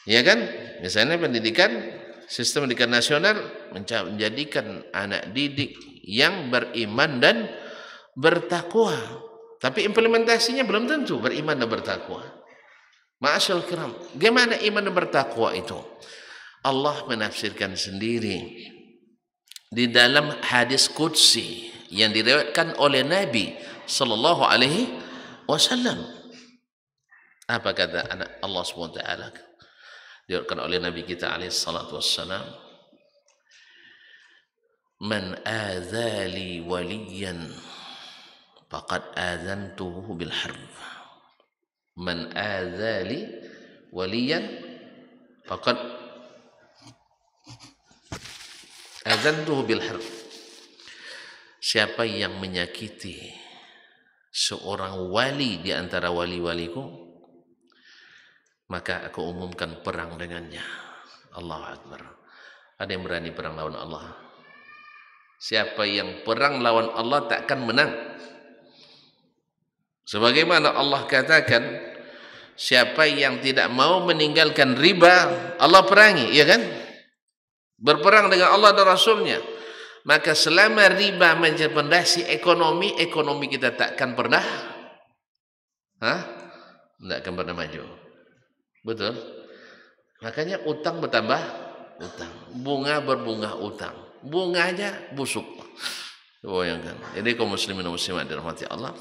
Ya kan? Misalnya pendidikan, sistem pendidikan nasional menjadikan anak didik yang beriman dan bertakwa. Tapi implementasinya belum tentu beriman dan bertakwa. Ma'asyal kiram, bagaimana iman dan bertakwa itu? Allah menafsirkan sendiri di dalam hadis qudsi yang diriwayatkan oleh Nabi sallallahu alaihi wasallam. Apa kata Allah Subhanahu wa taala? Diriwayatkan oleh Nabi kita alaihi salatu wassalam, "Man adzali waliyan faqad adzantuhu bil harb." Man adzali waliyan faqad adzantuhu bil harb. Siapa yang menyakiti seorang wali di antara wali-waliku, maka aku umumkan perang dengannya. Allahu Akbar. Ada yang berani perang lawan Allah? Siapa yang perang lawan Allah takkan menang. Sebagaimana Allah katakan, siapa yang tidak mau meninggalkan riba, Allah perangi, ya kan? Berperang dengan Allah dan Rasulnya. Maka selama riba menjadi pondasi ekonomi, ekonomi kita takkan pernah tidak akan pernah maju. Betul? Makanya utang bertambah utang, bunga berbunga utang, bunganya busuk. Bayangkan. Jadi kaum muslimin dan muslimat dirahmati Allah,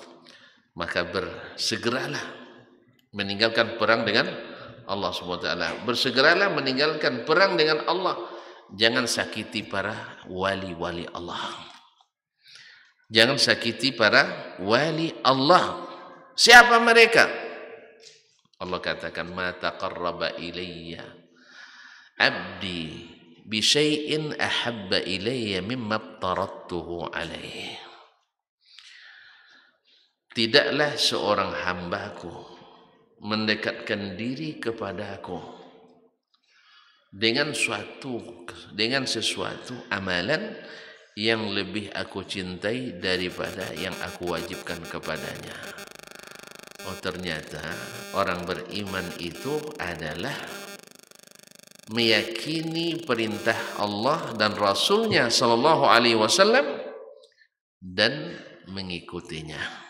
maka bersegeralah meninggalkan perang dengan Allah Subhanahu wa taala. Bersegeralah meninggalkan perang dengan Allah. Jangan sakiti para wali-wali Allah. Jangan sakiti para wali Allah. Siapa mereka? Allah katakan, "Ma taqarraba ilayya 'abdi bi syai'in ahabba ilayya mimma aftaradtuhu 'alaihi." Tidaklah seorang hambaku mendekatkan diri kepadaku dengan sesuatu amalan yang lebih aku cintai daripada yang aku wajibkan kepadanya. Oh, ternyata orang beriman itu adalah meyakini perintah Allah dan Rasulnya sallallahu alaihi wasallam dan mengikutinya.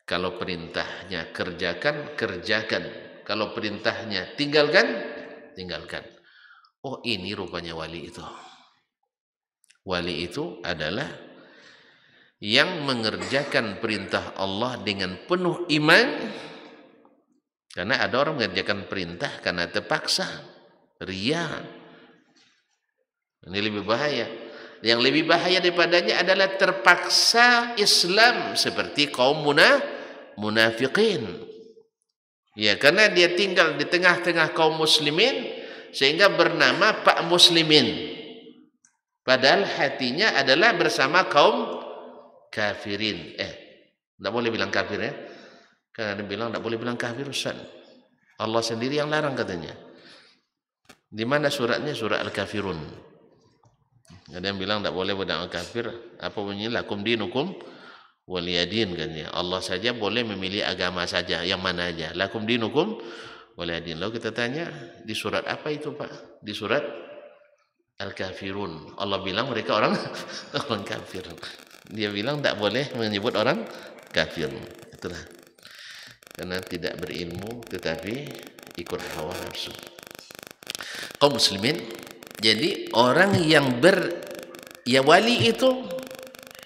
Kalau perintahnya kerjakan, kerjakan. Kalau perintahnya tinggalkan, tinggalkan. Oh, ini rupanya wali itu. Wali itu adalah yang mengerjakan perintah Allah dengan penuh iman. Karena ada orang mengerjakan perintah karena terpaksa, riya. Ini lebih bahaya. Yang lebih bahaya daripadanya adalah terpaksa Islam seperti kaum munafiqin. Ya, karena dia tinggal di tengah-tengah kaum muslimin sehingga bernama Pak Muslimin. Padahal hatinya adalah bersama kaum kafirin. Tidak boleh bilang kafir ya. Karena dia bilang tidak boleh bilang kafir, Ustaz. Allah sendiri yang larang katanya. Di mana suratnya? Surat Al-Kafirun. Ada yang bilang tidak boleh berdakwah kafir. Apa bunyinya? Lakum dinukum waliyadin katanya. Allah saja boleh memilih agama saja, yang mana aja. Lakum dinukum waliyadin. Lalu kita tanya, di surat apa itu Pak? Di surat Al-Kafirun. Allah bilang mereka orang kafir. Dia bilang tidak boleh menyebut orang kafir. Itulah. Karena tidak berilmu tetapi ikut hawa nafsu. Kaum muslimin, jadi orang yang wali itu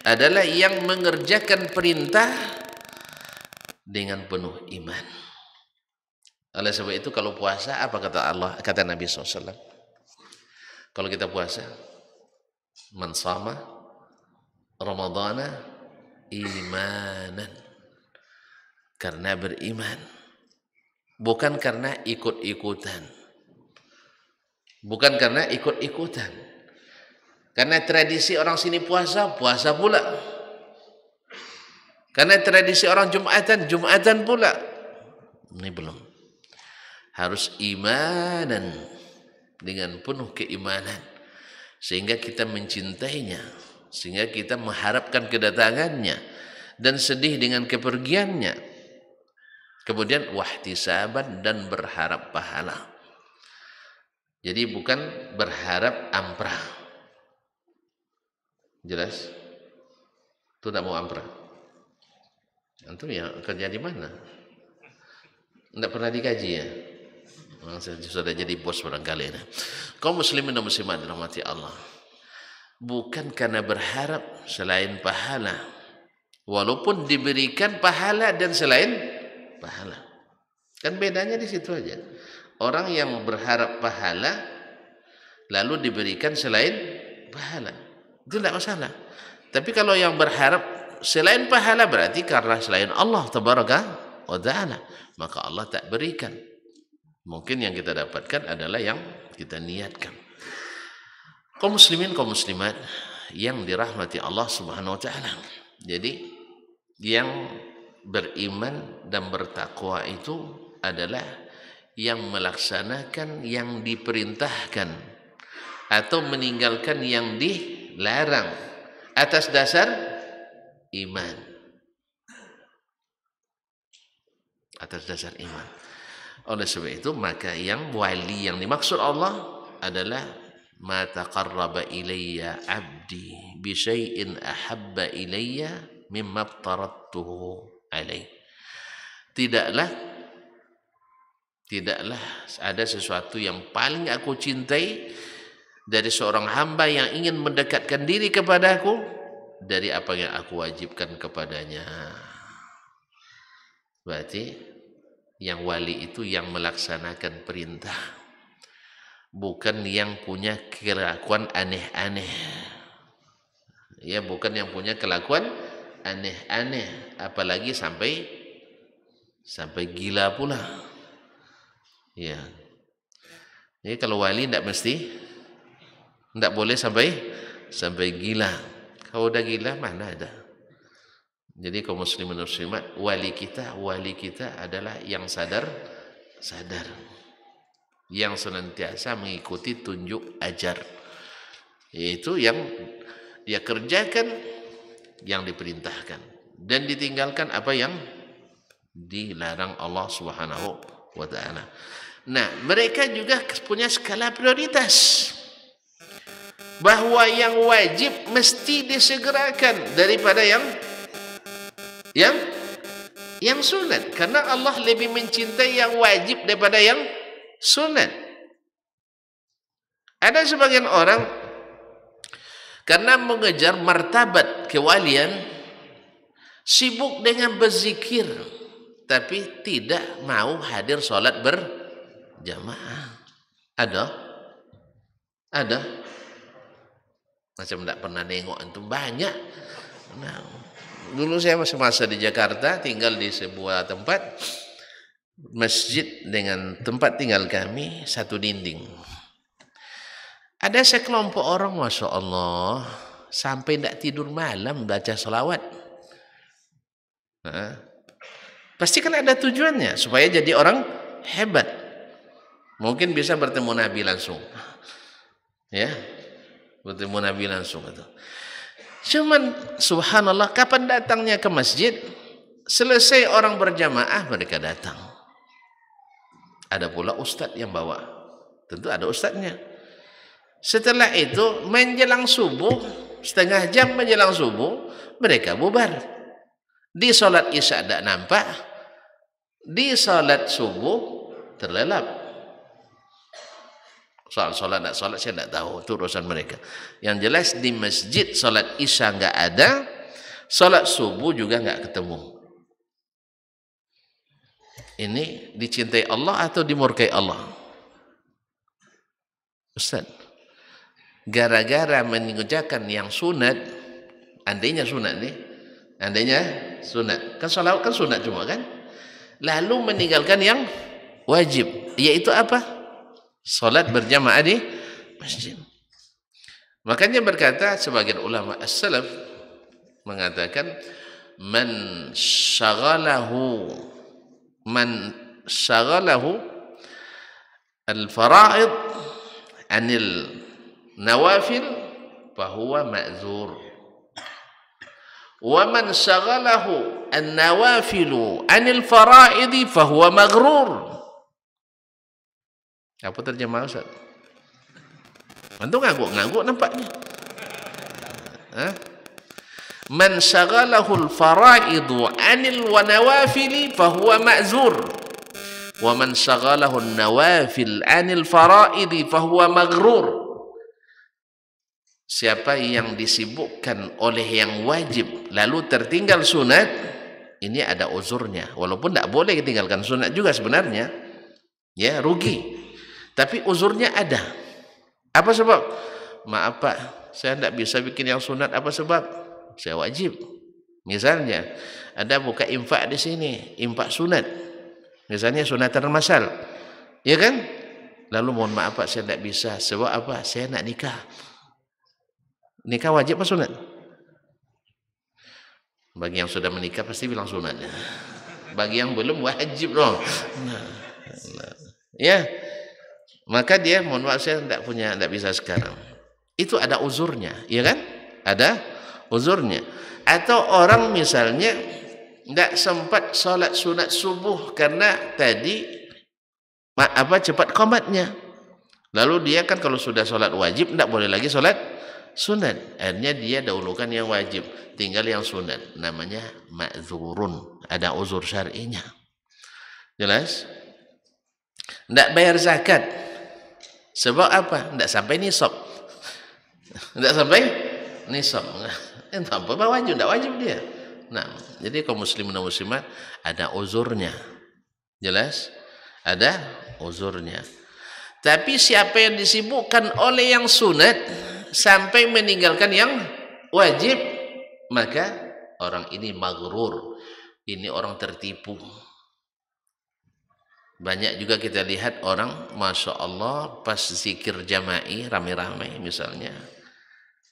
adalah yang mengerjakan perintah dengan penuh iman. Oleh sebab itu kalau puasa, apa kata Allah, kata Nabi SAW? Kalau kita puasa, man sama Ramadhana imanan, karena beriman, bukan karena ikut-ikutan, bukan karena ikut-ikutan. Karena tradisi orang sini puasa, puasa pula. Karena tradisi orang Jumatan, Jumatan pula. Ini belum. Harus imanan, dengan penuh keimanan, sehingga kita mencintainya, sehingga kita mengharapkan kedatangannya, dan sedih dengan kepergiannya. Kemudian wahtisaban, dan berharap pahala. Jadi bukan berharap amprah. Jelas? Itu tidak mau amprah. Antum ya kerja di mana? Tidak pernah dikaji ya? Sudah jadi bos barangkali. Kaum muslimin dan muslimat dirahmati Allah. Bukan karena berharap selain pahala, walaupun diberikan pahala dan selain pahala. Kan bedanya di situ aja. Orang yang berharap pahala lalu diberikan selain pahala, itu tidak masalah. Tapi kalau yang berharap selain pahala berarti karena selain Allah tabaraka wa ta'ala, maka Allah tak berikan. Mungkin yang kita dapatkan adalah yang kita niatkan. Kaum muslimin, kaum muslimat yang dirahmati Allah Subhanahu wa taala. Jadi yang beriman dan bertakwa itu adalah yang melaksanakan yang diperintahkan atau meninggalkan yang dilarang atas dasar iman. Atas dasar iman. Oleh sebab itu maka yang wali yang dimaksud Allah adalah ma taqarraba ilayya 'abdi bi syai'in ahabba ilayya mimma aftaradtuhu alaih. Tidaklah ada sesuatu yang paling aku cintai dari seorang hamba yang ingin mendekatkan diri kepadaku dari apa yang aku wajibkan kepadanya. Berarti yang wali itu yang melaksanakan perintah, bukan yang punya kelakuan aneh-aneh. Ya, bukan yang punya kelakuan aneh-aneh, apalagi sampai gila pula. Ya. Jadi kalau wali tidak boleh sampai gila. Kalau udah gila mana ada. Jadi kaum muslimin muslimat, wali kita adalah yang sadar, yang senantiasa mengikuti tunjuk ajar, yaitu yang dia kerjakan yang diperintahkan dan ditinggalkan apa yang dilarang Allah Subhanahu wa taala. Nah, mereka juga punya skala prioritas, bahwa yang wajib mesti disegerakan daripada yang sunat, karena Allah lebih mencintai yang wajib daripada yang sunat. Ada sebagian orang karena mengejar martabat kewalian sibuk dengan berzikir tapi tidak mau hadir sholat berjamaah. Ada macam tidak pernah nengok antum banyak. Nah, dulu saya masih masa di Jakarta, tinggal di sebuah tempat masjid dengan tempat tinggal kami satu dinding. Ada sekelompok orang, masya Allah, sampai tidak tidur malam baca salawat. Pasti kan ada tujuannya supaya jadi orang hebat. Mungkin bisa bertemu Nabi langsung, ya, bertemu Nabi langsung itu. Cuman subhanallah, kapan datangnya ke masjid, selesai orang berjamaah mereka datang. Ada pula ustadz yang bawa, tentu ada ustadznya. Setelah itu menjelang subuh, setengah jam menjelang subuh mereka bubar. Di sholat isya tidak nampak, di sholat subuh terlelap. Soal sholat nak sholat saya tidak tahu, itu urusan mereka. Yang jelas di masjid sholat isya nggak ada, sholat subuh juga nggak ketemu. Ini dicintai Allah atau dimurkai Allah? Ustaz, gara-gara mengerjakan yang sunat, andainya sunat, kan sholat kan sunat cuma kan, lalu meninggalkan yang wajib, yaitu apa? Salat berjamaah di masjid. Makanya berkata sebagian ulama as-salaf mengatakan man syaghalahu al-fara'id anil nawafil fahuwa ma'zur Wa man syaghalahu an-nawafilu 'anil fara'idi fahuwa maghrur. Apa terjemah Ustaz? Antum ngangguk nampaknya. Man syaghalahul fara'idu 'anil wa nawafili fahuwa ma'zur. Wa man syaghalahun nawafil 'anil fara'idi fahuwa maghrur. Siapa yang disibukkan oleh yang wajib lalu tertinggal sunat, ini ada uzurnya. Walaupun tidak boleh tinggalkan sunat juga sebenarnya, ya rugi. Tapi uzurnya ada. Apa sebab? Maaf Pak, saya tidak bisa bikin yang sunat. Apa sebab? Saya wajib. Misalnya ada buka infak di sini, infak sunat. Misalnya sunatan masal, ya kan? Lalu mohon maaf Pak, saya tidak bisa. Sebab apa? Saya nak nikah. Nikah wajib apa sunat? Bagi yang sudah menikah pasti bilang sunat. Bagi yang belum wajib dong. Ya, maka dia mohon maaf saya tidak bisa sekarang. Itu ada uzurnya, ya kan? Ada uzurnya. Atau orang misalnya tidak sempat sholat sunat subuh karena tadi cepat qomatnya. Lalu dia kan kalau sudah sholat wajib tidak boleh lagi sholat sunat, akhirnya dia dahulukan yang wajib, tinggal yang sunat. Namanya ma'dzurun, ada uzur syar'inya. Jelas? Tidak bayar zakat. Sebab apa? Tidak sampai nisab. Tidak sampai nisab. Tanpa wajib, tidak wajib dia. Nah, jadi kaum muslimin dan muslimat ada uzurnya. Jelas? Ada uzurnya. Tapi siapa yang disibukkan oleh yang sunat sampai meninggalkan yang wajib, maka orang ini maghrur, ini orang tertipu. Banyak juga kita lihat orang, Masya Allah, pas zikir jama'i ramai-ramai misalnya,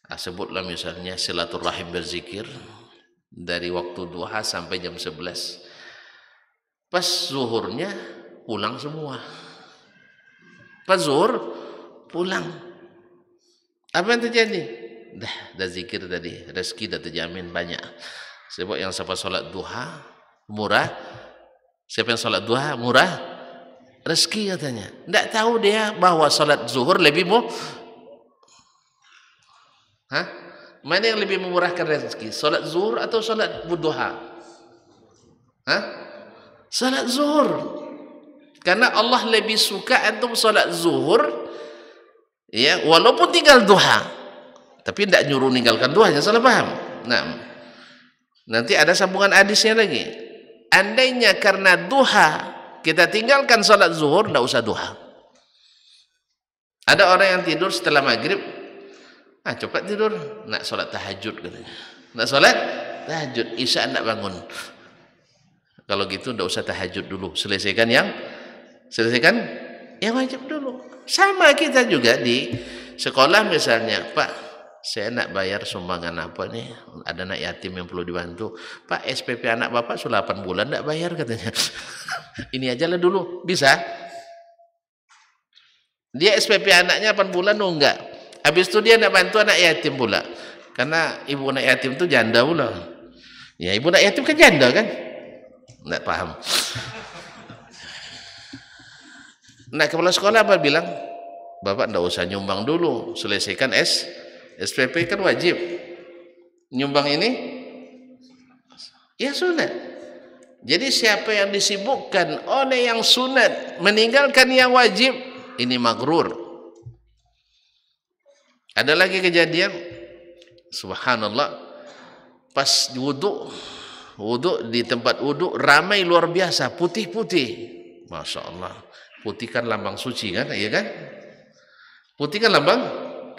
sebutlah misalnya silaturahim berzikir dari waktu duha sampai jam 11, pas zuhurnya pulang semua, pas zuhur pulang. Apa yang terjadi? Dah zikir tadi, rezeki dah terjamin banyak. Sebab yang siapa solat duha murah, siapa yang solat duha murah rezeki katanya. Tidak tahu dia bahwa solat zuhur lebih mana yang lebih memurahkan rezeki? Solat zuhur atau solat duha? Solat zuhur. Karena Allah lebih suka antum solat zuhur, ya, walaupun tinggal duha, tapi tidak nyuruh meninggalkan duha, jangan salah paham. Nah, nanti ada sambungan hadisnya lagi. Andainya karena duha kita tinggalkan salat zuhur, tidak usah duha. Ada orang yang tidur setelah maghrib, cepat tidur, nak salat tahajud katanya. Nak salat tahajud, isya nak bangun. Kalau gitu tidak usah tahajud dulu, selesaikan yang wajib dulu. Sama kita juga di sekolah misalnya, Pak, saya nak bayar sumbangan apa nih, ada anak yatim yang perlu dibantu. Pak, SPP anak bapak sudah 8 bulan tidak bayar katanya. Ini aja lah dulu, bisa? Dia SPP anaknya 8 bulan, enggak. Habis itu dia nak bantu anak yatim pula. Karena ibu anak yatim itu janda pula. Ya, ibu anak yatim kan janda kan? Tidak paham. Nah, kepala sekolah apa bilang? Bapak tidak usah nyumbang dulu, selesaikan SPP kan wajib. Nyumbang ini ya sunat. Jadi siapa yang disibukkan oleh yang sunat meninggalkan yang wajib, ini maghrur. Ada lagi kejadian, subhanallah, pas wudu di tempat wudu ramai luar biasa, putih-putih, Masya Allah. Putih kan lambang suci kan, iya kan? Putih kan lambang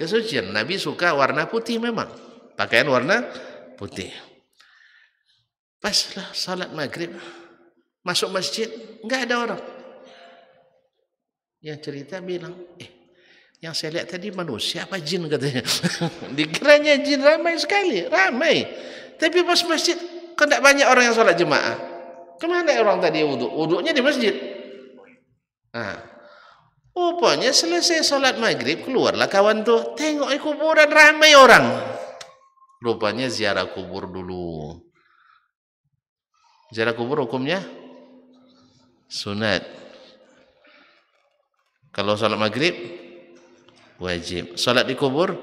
kesucian. Nabi suka warna putih memang, pakaian warna putih. Pas lah salat maghrib, masuk masjid, enggak ada orang. Yang cerita bilang, yang saya lihat tadi manusia apa jin katanya. Dikiranya jin, ramai sekali, ramai. Tapi pas masjid, kan tidak banyak orang yang salat jemaah. Kemana orang tadi wudu? Wudunya di masjid. Rupanya selesai sholat maghrib, keluarlah kawan tuh, tengok kuburan ramai orang. Rupanya ziarah kubur dulu. Ziarah kubur hukumnya sunat. Kalau sholat maghrib wajib. Sholat di kubur,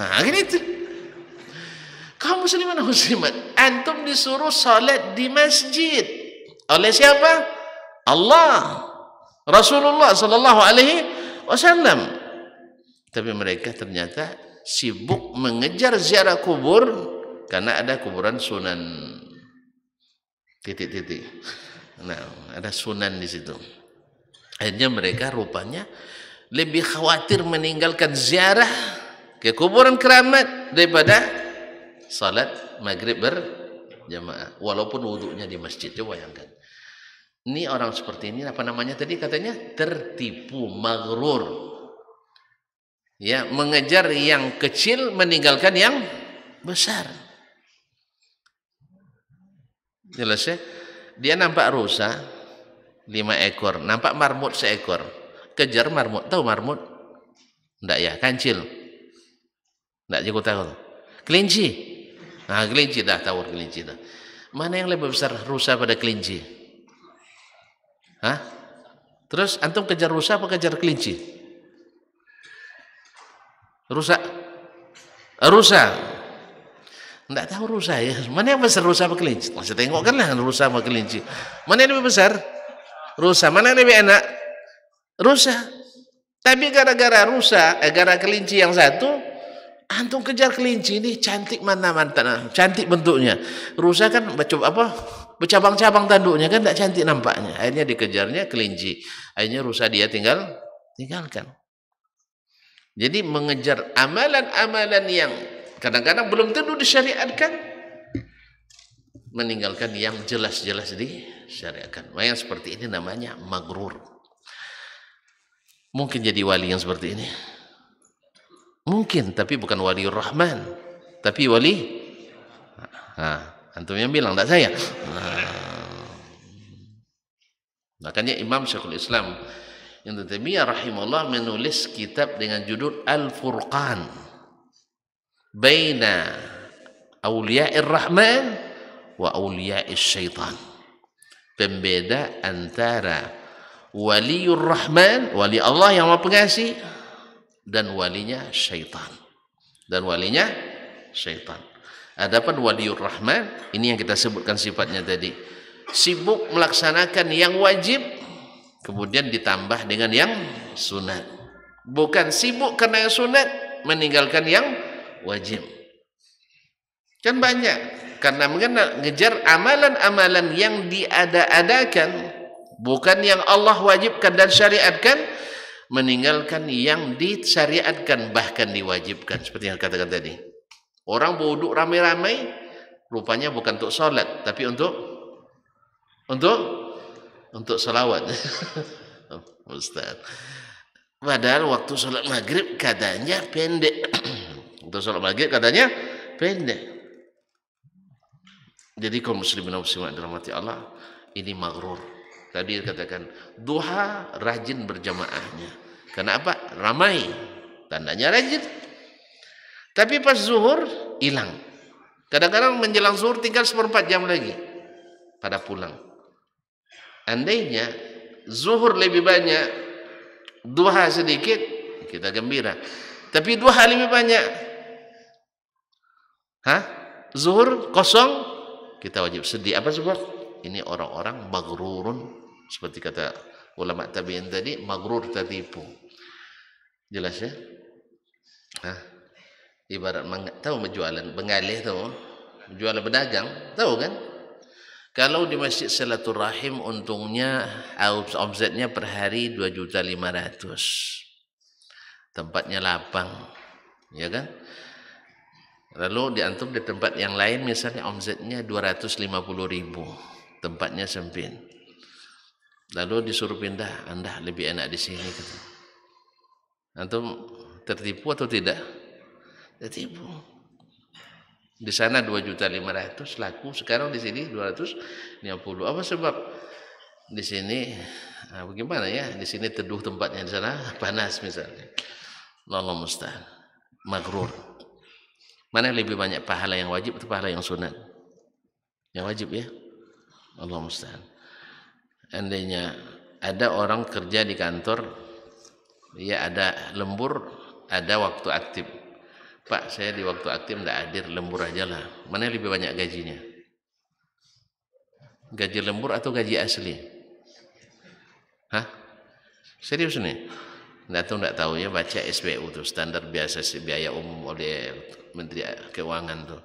nah gini tuh. Kaum muslimin dan muslimat, antum disuruh sholat di masjid oleh siapa? Allah, Rasulullah sallallahu alaihi wasallam. Tapi mereka ternyata sibuk mengejar ziarah kubur karena ada kuburan sunan. Titik-titik. Nah, ada sunan di situ. Akhirnya mereka rupanya lebih khawatir meninggalkan ziarah ke kuburan keramat daripada salat maghrib berjamaah, walaupun wudhunya di masjid. Coba bayangkan. Ini orang seperti ini apa namanya tadi katanya? Tertipu, maghrur. Ya, mengejar yang kecil meninggalkan yang besar. Jelas ya? Dia nampak rusa 5 ekor, nampak marmut seekor. Kejar marmut. Tahu marmut? Enggak ya, kancil. Enggak jago tahu. Kelinci. Nah, kelinci dah tahu kelinci dah. Mana yang lebih besar, rusa pada kelinci? Hah? Terus antum kejar rusa apa kejar kelinci? Rusa. Rusa. Enggak tahu rusa ya. Mana yang besar, rusa apa kelinci? Masih tengok kan lah rusa sama kelinci. Mana yang lebih besar? Rusa. Mana yang lebih enak? Rusa. Tapi gara-gara rusa, gara kelinci yang satu, antum kejar kelinci ini cantik mana mantan, cantik bentuknya. Rusa kan bercabang-cabang tanduknya kan tidak cantik nampaknya. Akhirnya dikejarnya kelinci. Akhirnya rusa dia tinggalkan. Jadi mengejar amalan-amalan yang kadang-kadang belum tentu disyariatkan, meninggalkan yang jelas-jelas disyariatkan. Yang seperti ini namanya maghrur. Mungkin jadi wali yang seperti ini. Mungkin, tapi bukan waliur rahman, tapi wali. Antum yang bilang, tidak saya. Makanya Imam Syekhul Islam Ibnu Taimiyah rahimahullah menulis kitab dengan judul Al-Furqan baina auliya'ir rahman wa auliya'is syaitan. Pembeda antara waliur rahman, wali Allah yang Maha Pengasih, dan walinya syaitan. Adapun waliur rahman, ini yang kita sebutkan sifatnya tadi. Sibuk melaksanakan yang wajib, kemudian ditambah dengan yang sunat. Bukan sibuk karena yang sunat, meninggalkan yang wajib. Kan banyak karena mengejar amalan-amalan yang diada-adakan, bukan yang Allah wajibkan dan syariatkan, meninggalkan yang disyariatkan bahkan diwajibkan. Seperti yang katakan tadi, orang berwuduk ramai-ramai rupanya bukan untuk sholat tapi untuk salawat. Ustaz, padahal waktu sholat maghrib katanya pendek. Untuk sholat maghrib katanya pendek. Jadi kaum muslimin dan muslimat dirahmati Allah, ini maghrur. Tadi katakan duha rajin berjamaahnya. Kenapa? Ramai, tandanya rajin. Tapi pas zuhur hilang. Kadang-kadang menjelang zuhur tinggal 1/4 jam lagi pada pulang. Andainya zuhur lebih banyak, duha sedikit, kita gembira. Tapi duha lebih banyak, zuhur kosong, kita wajib sedih. Apa sebab? Ini orang-orang maghrurun, seperti kata ulama tabi'in tadi, maghrur, tertipu. Jelas ya? Ibarat tahu menjualan bengalih, tahu? Jualan pedagang, tahu kan? Kalau di Masjid Silaturahim untungnya omsetnya per hari 2.500.000. Tempatnya lapang, ya kan? Lalu diantum di tempat yang lain misalnya omsetnya 250.000, tempatnya sempit. Lalu disuruh pindah, Anda lebih enak di sini, kata. Antum tertipu atau tidak? Tertipu. Di sana 2.500.000 laku, sekarang di sini 250. Apa sebab? Di sini bagaimana ya? Di sini teduh tempatnya, di sana panas misalnya. Allah musta'an. Maghrur. Mana yang lebih banyak pahala, yang wajib atau pahala yang sunat? Yang wajib ya. Allah musta'an. Andainya ada orang kerja di kantor, ya ada lembur, ada waktu aktif. Pak, saya di waktu aktif tidak hadir, lembur aja lah. Mana yang lebih banyak gajinya? Gaji lembur atau gaji asli? Hah? Serius nih? Nggak tahu ya, baca SBU tuh, standar biasa biaya umum oleh Menteri Keuangan tuh.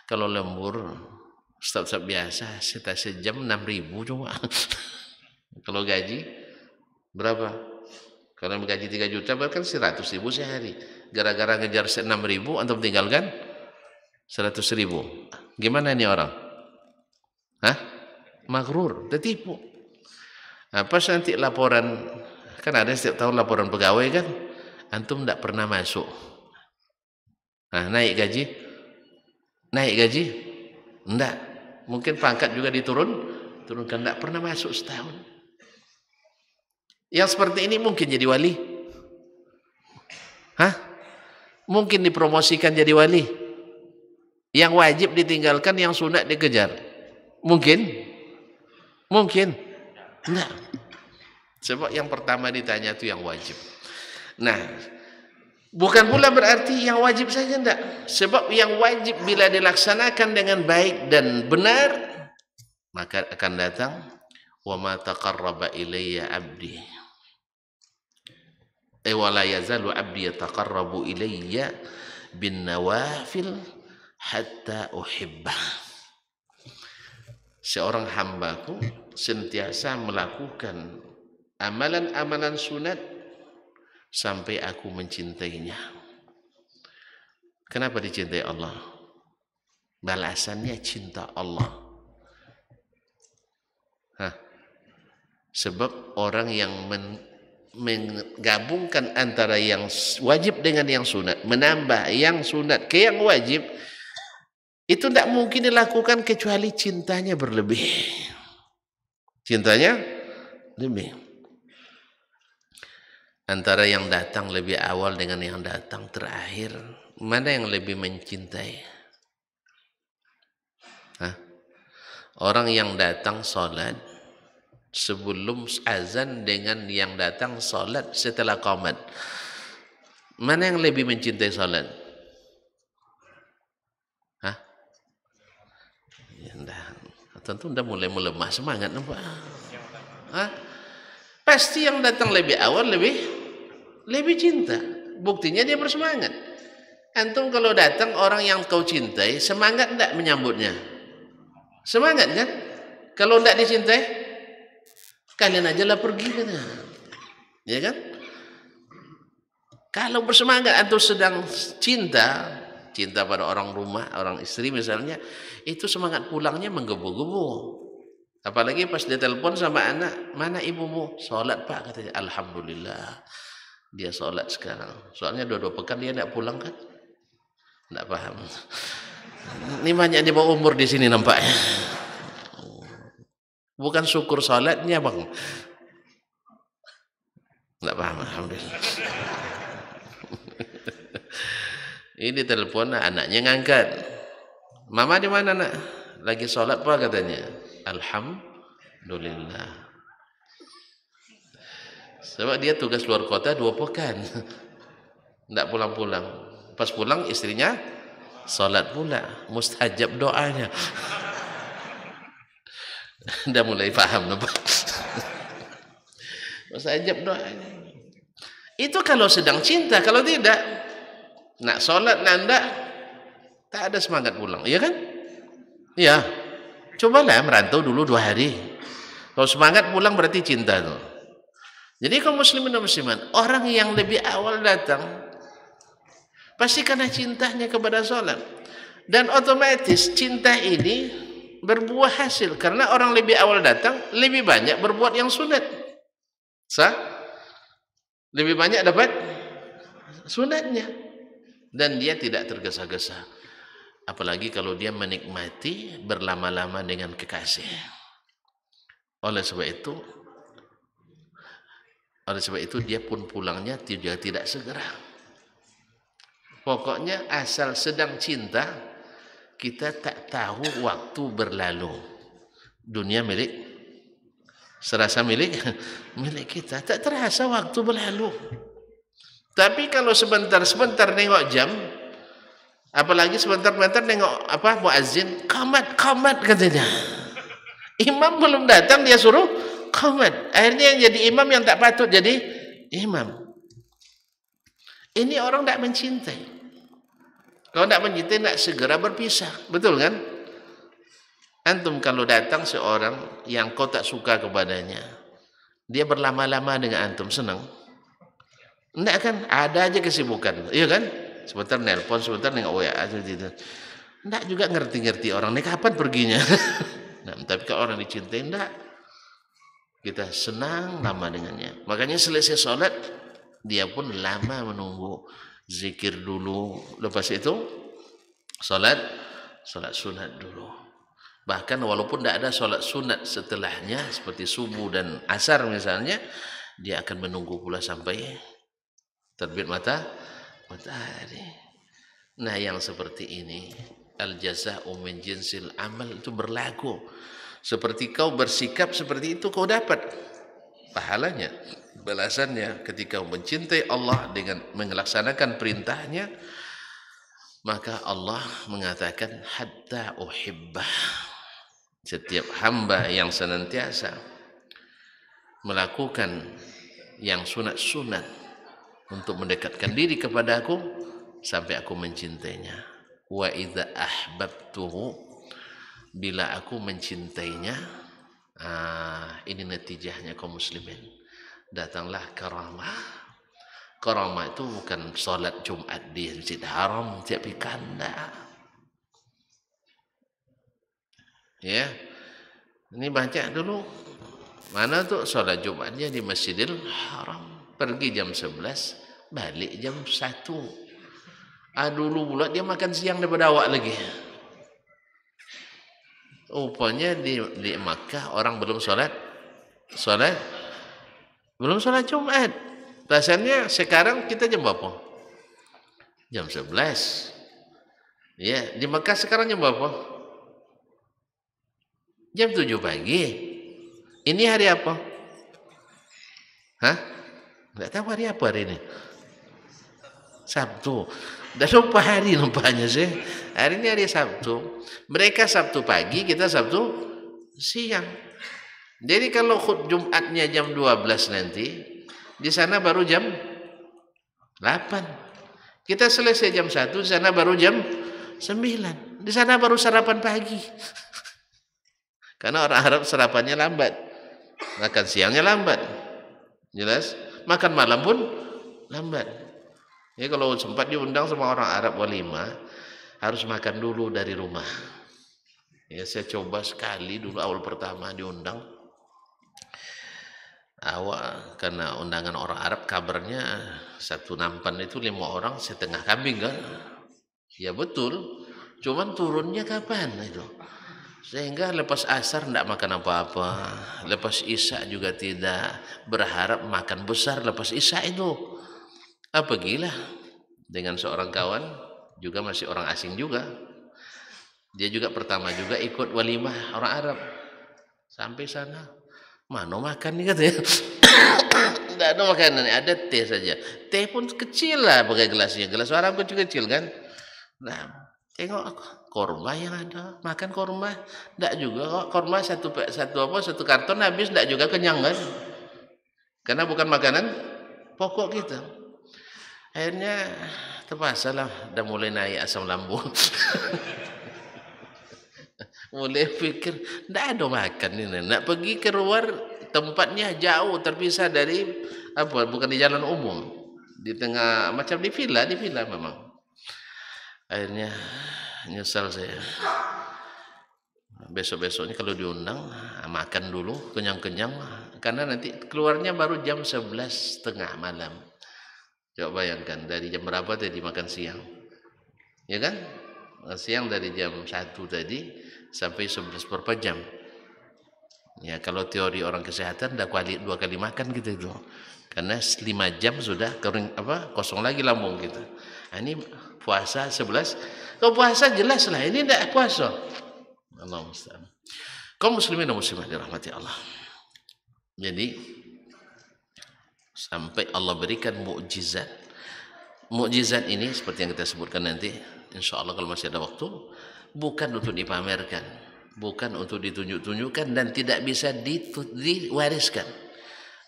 Kalau lembur staf-staf biasa sejam 6.000 cuma. Kalau gaji berapa? Kalau gaji 3 juta bahkan 100.000 sehari. Gara-gara ngejar 6.000 antum tinggalkan 100.000. Gimana ini orang? Hah? Magrur, tertipu. Pas nanti laporan, kan ada setiap tahun laporan pegawai kan, antum tidak pernah masuk. Nah, naik gaji? Enggak. Mungkin pangkat juga turunkan, tidak pernah masuk setahun. Yang seperti ini mungkin jadi wali? Hah? Mungkin dipromosikan jadi wali? Yang wajib ditinggalkan, yang sunat dikejar? Mungkin? Enggak. Sebab yang pertama ditanya itu yang wajib. Nah, bukan pula berarti yang wajib saja enggak. Sebab yang wajib bila dilaksanakan dengan baik dan benar, maka akan datang wa ma taqarraba ilayya abdi. Wa la yazalu abdi yataqarrabu ilayya bin nawafil hatta uhibbah. Seorang hambaku sentiasa melakukan amalan-amalan sunat sampai aku mencintainya. Kenapa dicintai Allah? Balasannya cinta Allah. Sebab orang yang menggabungkan antara yang wajib dengan yang sunat, menambah yang sunat ke yang wajib, itu tidak mungkin dilakukan kecuali cintanya berlebih. Cintanya lebih. Antara yang datang lebih awal dengan yang datang terakhir, mana yang lebih mencintai? Orang yang datang sholat sebelum azan dengan yang datang sholat setelah qomat, mana yang lebih mencintai sholat? Tentu udah mulai melemah semangat, nampak? Pasti yang datang lebih awal lebih cinta. Buktinya dia bersemangat. Antum kalau datang orang yang kau cintai, semangat enggak menyambutnya? Semangat kan? Kalau enggak dicintai, kalian aja lah pergi kan? Ya kan? Kalau bersemangat antum sedang cinta pada orang rumah, orang istri misalnya, itu semangat pulangnya menggebu-gebu. Apalagi pas dia telepon sama anak, mana ibumu? Sholat pak, katanya. Alhamdulillah dia sholat sekarang. Soalnya 2 pekan dia tidak pulang kan? Tidak paham. Ini banyak di bawah umur di sini nampaknya. Bukan syukur sholatnya bang. Tidak paham, alhamdulillah. Ini telepon, anaknya ngangkat. Mama di mana nak? Lagi sholat pak, katanya. Alhamdulillah. Sebab dia tugas luar kota 2 pekan, tidak pulang-pulang. Pas pulang istrinya sholat pula, mustajab doanya. Udah mulai paham, nampak? Mustajab doanya. Itu kalau sedang cinta. Kalau tidak, nak sholat nanda, tak ada semangat pulang, iya kan? Iya. Cobalah merantau dulu 2 hari. Kalau semangat pulang berarti cinta tuh. Jadi kaum muslimin dan muslimat, orang yang lebih awal datang pasti karena cintanya kepada sholat. Dan otomatis cinta ini berbuah hasil karena orang lebih awal datang lebih banyak berbuat yang sunat. Lebih banyak dapat sunatnya. Dan dia tidak tergesa-gesa. Apalagi kalau dia menikmati berlama-lama dengan kekasih. Oleh sebab itu dia pun pulangnya tidak segera. Pokoknya asal sedang cinta, kita tak tahu waktu berlalu. Dunia milik, serasa milik milik kita, tak terasa waktu berlalu. Tapi kalau sebentar-sebentar nengok jam, apalagi sebentar-sebentar nengok muazzin, qamat qamat katanya. Imam belum datang dia suruh qamat. Akhirnya yang jadi imam yang tak patut jadi imam. Ini orang tak mencintai. Kalau tak mencintai tak segera berpisah, betul kan? Antum kalau datang seorang yang kau tak suka kepadanya, dia berlama-lama dengan antum, senang? Enggak kan? Ada aja kesibukan, iya kan? Sebentar nelpon, sebentar nengok WA aja gitu. Enggak juga ngerti-ngerti orang ini kapan perginya. Nah, tapi kalau orang dicintai enggak, kita senang lama dengannya. Makanya selesai sholat, dia pun lama menunggu, zikir dulu, lepas itu sholat sunat dulu. Bahkan walaupun tidak ada sholat sunat setelahnya seperti subuh dan asar misalnya, dia akan menunggu pula sampai terbit matahari. Nah, yang seperti ini al jaza'u min jinsil amal itu berlaku. Seperti kau bersikap seperti itu, kau dapat pahalanya, balasannya. Ketika kau mencintai Allah dengan melaksanakan perintahnya, maka Allah mengatakan hatta uhibbah. Setiap hamba yang senantiasa melakukan yang sunat-sunat untuk mendekatkan diri kepada aku, sampai aku mencintainya. Wa idza ahbabtuhu, bila aku mencintainya, ini natijahnya kaum muslimin, datanglah karamah. Karamah itu bukan salat Jumat di Masjid Haram tiap kanda. Ya, ini baca dulu. Mana tuh salat Jumatnya di Masjidil Haram? Pergi jam 11, balik jam 1. Dulu pula dia makan siang daripada awak lagi. Rupanya di Makkah orang belum sholat Jumat. Rasanya sekarang kita jam berapa? Jam 11. Ya, di Makkah sekarang jam berapa? Jam 7 pagi. Ini hari apa? Hah? Enggak tahu hari apa hari ini. Sabtu. Dah lupa hari nampaknya sih. Hari ini hari Sabtu. Mereka Sabtu pagi, kita Sabtu siang. Jadi kalau Jumatnya jam 12 nanti, di sana baru jam 8. Kita selesai jam 1, di sana baru jam 9. Di sana baru sarapan pagi. Karena orang Arab sarapannya lambat. Makan siangnya lambat. Jelas? Makan malam pun lambat. Ya, kalau sempat diundang sama orang Arab walimah, harus makan dulu dari rumah. Ya, saya coba sekali dulu awal pertama diundang. Awal karena undangan orang Arab, kabarnya satu nampan itu 5 orang setengah kambing kan? Ya betul. Cuman turunnya kapan itu? Sehingga lepas asar tidak makan apa-apa, lepas isya juga tidak, berharap makan besar lepas isya itu. Apa gila, dengan seorang kawan juga masih orang asing juga, dia juga pertama juga ikut walimah orang Arab. Sampai sana, mana makan nih katanya. Tidak ada makanan, ada teh saja. Teh pun kecil lah pakai gelasnya, gelas Arab kecil-kecil kan. Nah, tengok korma yang ada, makan korma. Tidak juga kok, korma satu karton habis, tidak juga kenyang kan. Karena bukan makanan pokok kita. Akhirnya terpaksa lah, udah mulai naik asam lambung. Mulai pikir, tidak ada makan ini. Nak pergi keluar, tempatnya jauh, terpisah dari bukan di jalan umum, di tengah macam di villa memang. Akhirnya nyesal saya. Besok-besoknya kalau diundang, makan dulu kenyang-kenyang, karena nanti keluarnya baru jam 11:30 malam. Coba bayangkan dari jam berapa tadi makan siang, ya kan? Siang dari jam 1 tadi sampai 11 berapa jam. Ya, kalau teori orang kesehatan dah 2 kali makan gitu itu. Karena 5 jam sudah kering kosong lagi lambung kita. Nah, ini puasa 11. Kalau puasa jelas lah, ini tidak puasa. Allah musta'an. Kaum muslimin dan muslimat dirahmati Allah. Jadi sampai Allah berikan mukjizat. Mukjizat ini seperti yang kita sebutkan nanti, insya Allah kalau masih ada waktu, bukan untuk dipamerkan, bukan untuk ditunjuk-tunjukkan, dan tidak bisa diwariskan.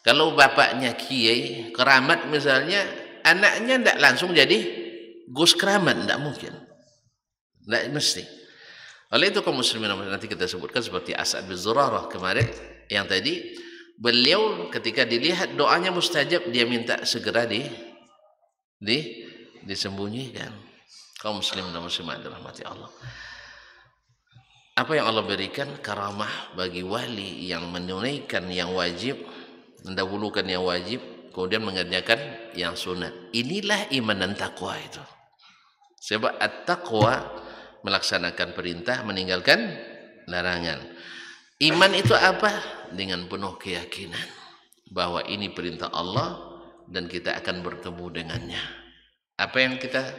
Kalau bapaknya kiai keramat misalnya, anaknya tidak langsung jadi gus keramat, tidak mungkin, tidak mesti. Oleh itu kaum muslimin nanti kita sebutkan seperti As'ad bin Zurarah kemarin yang tadi, beliau ketika dilihat doanya mustajab, dia minta segera disembunyikan. Kaum muslimin dan muslimat dirahmati Allah. Apa yang Allah berikan karamah bagi wali yang menunaikan yang wajib, mendahulukan yang wajib, kemudian mengerjakan yang sunat. Inilah iman dan takwa itu. Sebab at-taqwa melaksanakan perintah, meninggalkan larangan. Iman itu apa? Dengan penuh keyakinan bahwa ini perintah Allah dan kita akan bertemu dengannya. Apa yang kita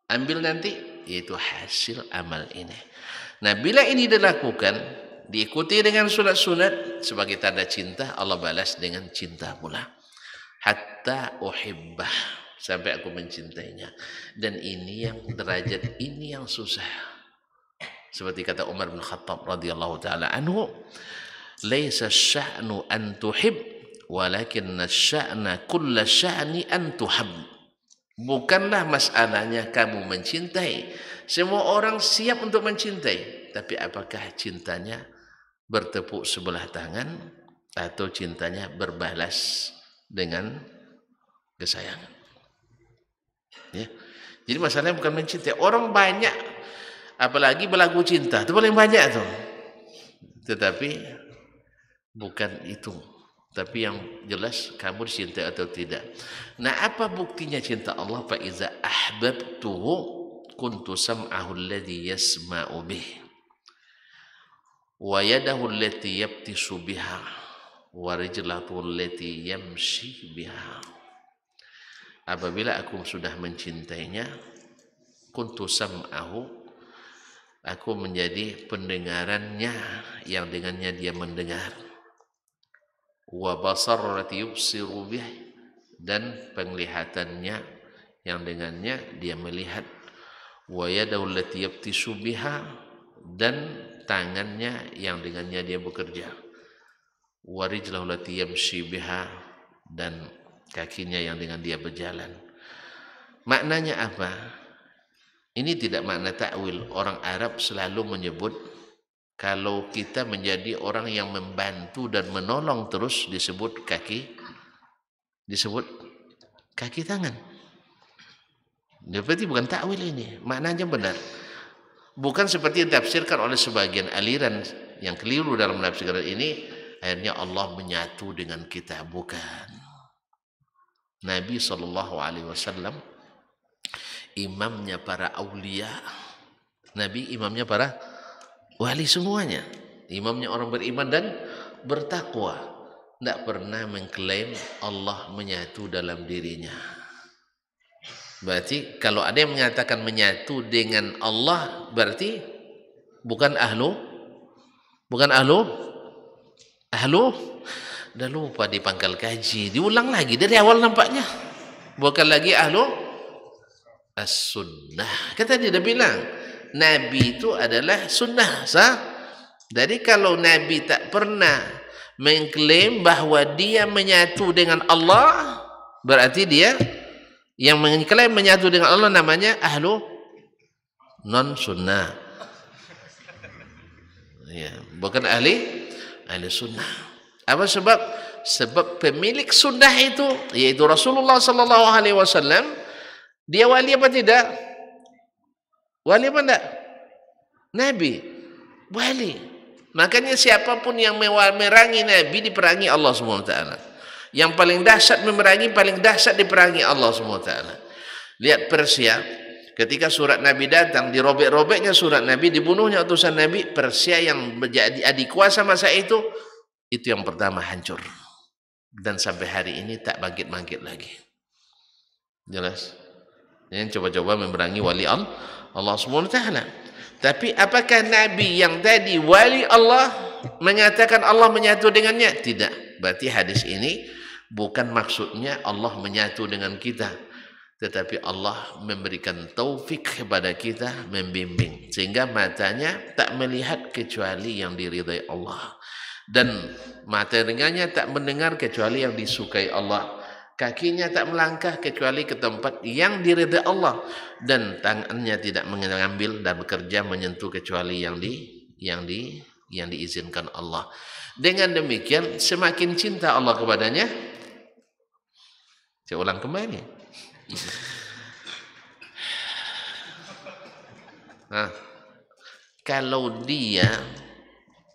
ambil nanti yaitu hasil amal ini. Nah, bila ini dilakukan, diikuti dengan sunat-sunat sebagai tanda cinta, Allah balas dengan cinta pula. Hatta uhibbah, sampai aku mencintainya. Dan ini yang derajat ini yang susah. Seperti kata Umar bin Khattab radhiyallahu taala anhu, "Laisa sya'nu an tuhib, walakinna sya'na kulla sya'ni an tuhab." Bukanlah masalahnya kamu mencintai. Semua orang siap untuk mencintai, tapi apakah cintanya bertepuk sebelah tangan atau cintanya berbalas dengan kesayangan? Ya. Jadi masalahnya bukan mencintai. Orang banyak, apalagi berlagu cinta, itu paling banyak tuh. Tetapi bukan itu. Tapi yang jelas kamu dicintai atau tidak. Nah, apa buktinya cinta Allah? Fa iza ahbabtuhu kuntu sam'ahu alladhi yasma'u bih wa yadahu allati yabtishu biha wa rijlahu allati yamshi biha. Apabila aku sudah mencintainya, kuntu sam'ahu, aku menjadi pendengarannya yang dengannya dia mendengar, wa basarati yubsiru bih, dan penglihatannya yang dengannya dia melihat, wa yadahu allati yabtishu biha, dan tangannya yang dengannya dia bekerja, wa rijlahu allati yamshi biha, dan kakinya yang dengan dia berjalan. Maknanya apa? Ini tidak makna takwil. Orang Arab selalu menyebut kalau kita menjadi orang yang membantu dan menolong terus disebut kaki tangan. Berarti bukan takwil ini, maknanya benar. Bukan seperti yang ditafsirkan oleh sebagian aliran yang keliru dalam menafsirkan ini, akhirnya Allah menyatu dengan kita. Bukan. Nabi SAW imamnya para aulia. Nabi imamnya para wali semuanya, imamnya orang beriman dan bertakwa. Tidak pernah mengklaim Allah menyatu dalam dirinya. Berarti kalau ada yang mengatakan menyatu dengan Allah, berarti bukan ahlu. Dah lupa di pangkal kaji, diulang lagi dari awal nampaknya. Bukan lagi ahlu as-sunnah. Kata dia dah bilang Nabi itu adalah sunnah, sah? Jadi kalau Nabi tak pernah mengklaim bahwa dia menyatu dengan Allah, berarti dia yang mengklaim menyatu dengan Allah namanya ahlu non sunnah. Ya, bukan ahli sunnah. Apa sebab? Sebab pemilik sunnah itu yaitu Rasulullah sallallahu alaihi wasallam, dia wali apa tidak? Wali apa enggak? Nabi, wali. Makanya siapapun yang memerangi Nabi diperangi Allah SWT. Yang paling dahsyat memerangi, paling dahsyat diperangi Allah SWT. Lihat Persia, ketika surat Nabi datang, dirobek-robeknya surat Nabi, dibunuhnya utusan Nabi. Persia yang menjadi adik kuasa masa itu yang pertama hancur. dan sampai hari ini tak bangkit-bangkit lagi. Jelas? Yang coba-coba memerangi wali Allah Subhanahu wa taala. Tapi apakah Nabi yang tadi wali Allah menyatakan Allah menyatu dengannya? Tidak. Berarti hadis ini bukan maksudnya Allah menyatu dengan kita, tetapi Allah memberikan taufik kepada kita, membimbing sehingga matanya tak melihat kecuali yang diridai Allah, dan mata telinganya tak mendengar kecuali yang disukai Allah, kakinya tak melangkah kecuali ke tempat yang diridai Allah, dan tangannya tidak mengambil dan bekerja menyentuh kecuali yang diizinkan Allah. Dengan demikian semakin cinta Allah kepadanya. Saya ulang kembali. Nah, kalau dia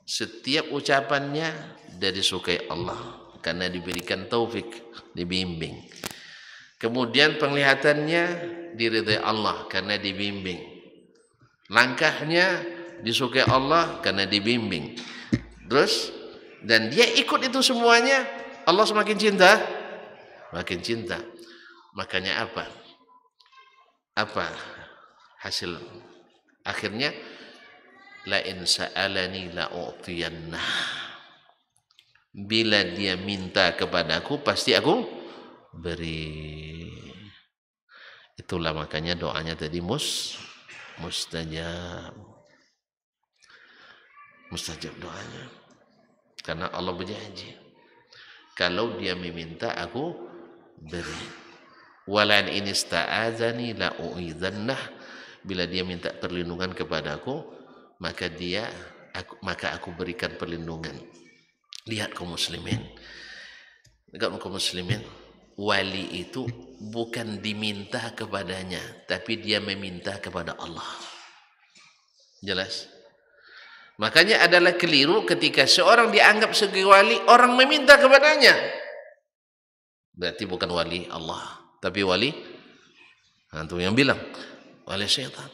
setiap ucapannya dari sukai Allah karena diberikan taufik, dibimbing. Kemudian penglihatannya diridai Allah karena dibimbing. Langkahnya disukai Allah karena dibimbing. Terus dan dia ikut itu semuanya, Allah semakin cinta, makin cinta. Makanya apa? Apa hasil akhirnya? La in sa'alani la u'tiyanna. Bila dia minta kepadaku pasti aku beri. Itulah makanya doanya tadi mustajab. Mustajab doanya. Karena Allah berjanji, kalau dia meminta aku beri. Walan in ista'adzani la u'idzannah. Bila dia minta perlindungan kepadaku, maka aku berikan perlindungan. Lihat kaum muslimin. Kaum muslimin, wali itu bukan diminta kepadanya, tapi dia meminta kepada Allah. Jelas? Makanya adalah keliru ketika seorang dianggap sebagai wali, orang meminta kepadanya. Berarti bukan wali Allah, tapi wali antum yang bilang wali syaitan.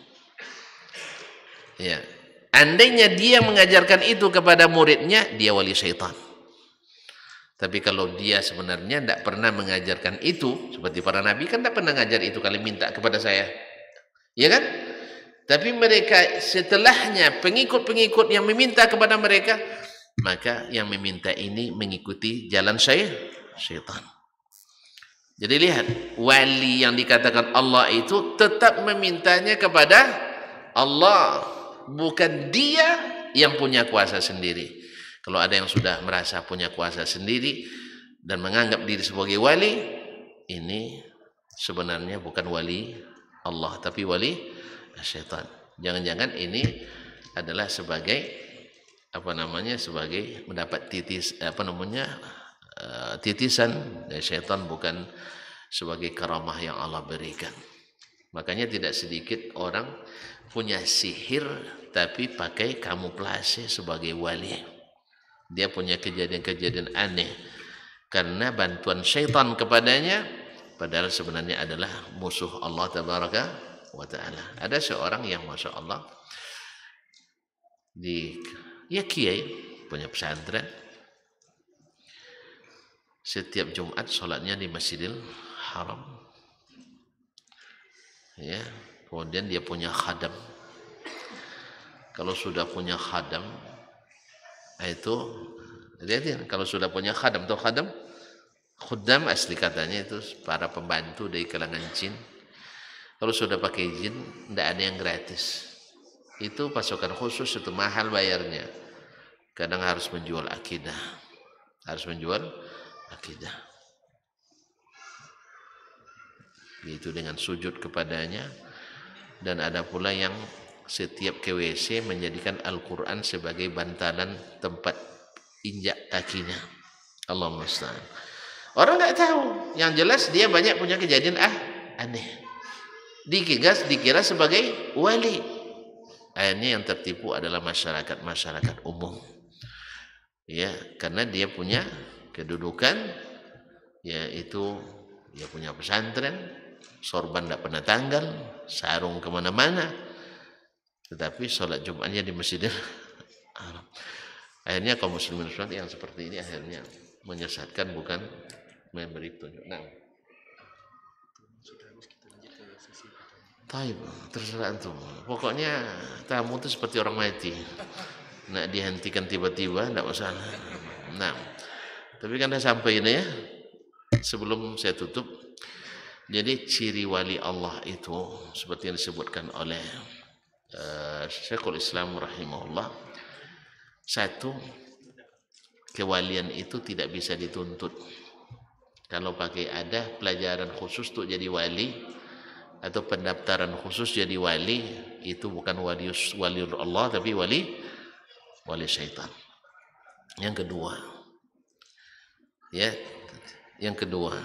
Ya. Andainya dia mengajarkan itu kepada muridnya, dia wali syaitan. Tapi kalau dia sebenarnya tidak pernah mengajarkan itu, seperti para nabi kan tidak pernah mengajar itu, kali minta kepada saya, ya kan? Tapi mereka setelahnya pengikut-pengikut yang meminta kepada mereka, maka yang meminta ini mengikuti jalan syaitan. Jadi lihat, wali yang dikatakan Allah itu tetap memintanya kepada Allah, bukan dia yang punya kuasa sendiri. Kalau ada yang sudah merasa punya kuasa sendiri dan menganggap diri sebagai wali, ini sebenarnya bukan wali Allah, tapi wali syaitan. Jangan-jangan ini adalah sebagai sebagai mendapat titisan dari syaitan, bukan sebagai karamah yang Allah berikan. Makanya tidak sedikit orang punya sihir tapi pakai kamuflase sebagai wali. Dia punya kejadian-kejadian aneh karena bantuan syaitan kepadanya, padahal sebenarnya adalah musuh Allah tabaraka wa ta'ala. Ada seorang yang masya Allah kiai punya pesantren, setiap Jumat sholatnya di Masjidil Haram, ya. Kemudian dia punya khadam. Kalau sudah punya khadam itu, lihatin, kalau sudah punya khadam, atau khuddam asli katanya itu para pembantu dari kalangan jin. Kalau sudah pakai jin, tidak ada yang gratis. Itu pasukan khusus, itu mahal bayarnya. Kadang harus menjual akidah. Itu dengan sujud kepadanya. Dan ada pula yang setiap ke WC menjadikan Al-Quran sebagai bantalan tempat injak kakinya. Allahumma musta'an. Orang nggak tahu. Yang jelas dia banyak punya kejadian aneh. Dikira sebagai wali. Akhirnya yang tertipu adalah masyarakat umum. Ya, karena dia punya kedudukan, yaitu dia punya pesantren, sorban tidak pernah tanggal, sarung kemana-mana, tetapi sholat Jumatnya di Masjidil Haram. Akhirnya kaum muslimin yang seperti ini akhirnya menyesatkan, bukan memberi petunjuk. Nah, taib, terserah antum. Pokoknya tamu itu seperti orang mati, nak dihentikan tiba-tiba tidak masalah. Nah, tapi kan sudah sampai ini ya. Sebelum saya tutup, jadi ciri wali Allah itu seperti yang disebutkan oleh Syekhul Islam rahimahullah. Satu, kewalian itu tidak bisa dituntut. Kalau pakai ada pelajaran khusus untuk jadi wali atau pendaftaran khusus jadi wali, itu bukan wali Allah tapi wali syaitan. Yang kedua,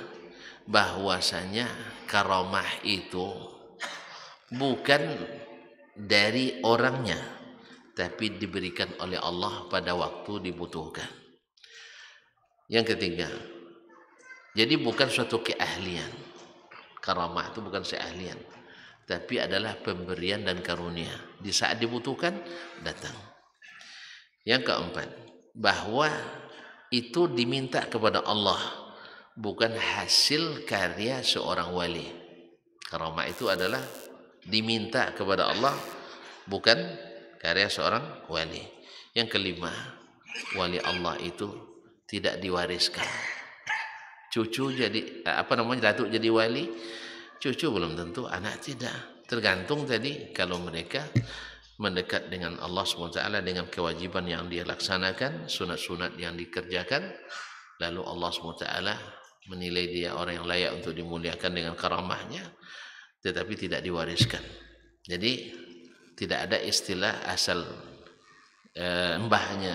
bahwasanya karamah itu bukan dari orangnya, tapi diberikan oleh Allah pada waktu dibutuhkan. Yang ketiga, jadi bukan suatu keahlian. Karamah itu bukan keahlian, tapi adalah pemberian dan karunia. Di saat dibutuhkan, datang. Yang keempat, bahwa itu diminta kepada Allah, bukan hasil karya seorang wali. Karamah itu adalah diminta kepada Allah, bukan karya seorang wali. Yang kelima, wali Allah itu tidak diwariskan. Cucu jadi datuk jadi wali, cucu belum tentu, anak tidak. Tergantung tadi kalau mereka mendekat dengan Allah SWT dengan kewajiban yang dia laksanakan, sunat-sunat yang dikerjakan, lalu Allah SWT menilai dia orang yang layak untuk dimuliakan dengan karamahnya, tetapi tidak diwariskan. Jadi tidak ada istilah asal mbahnya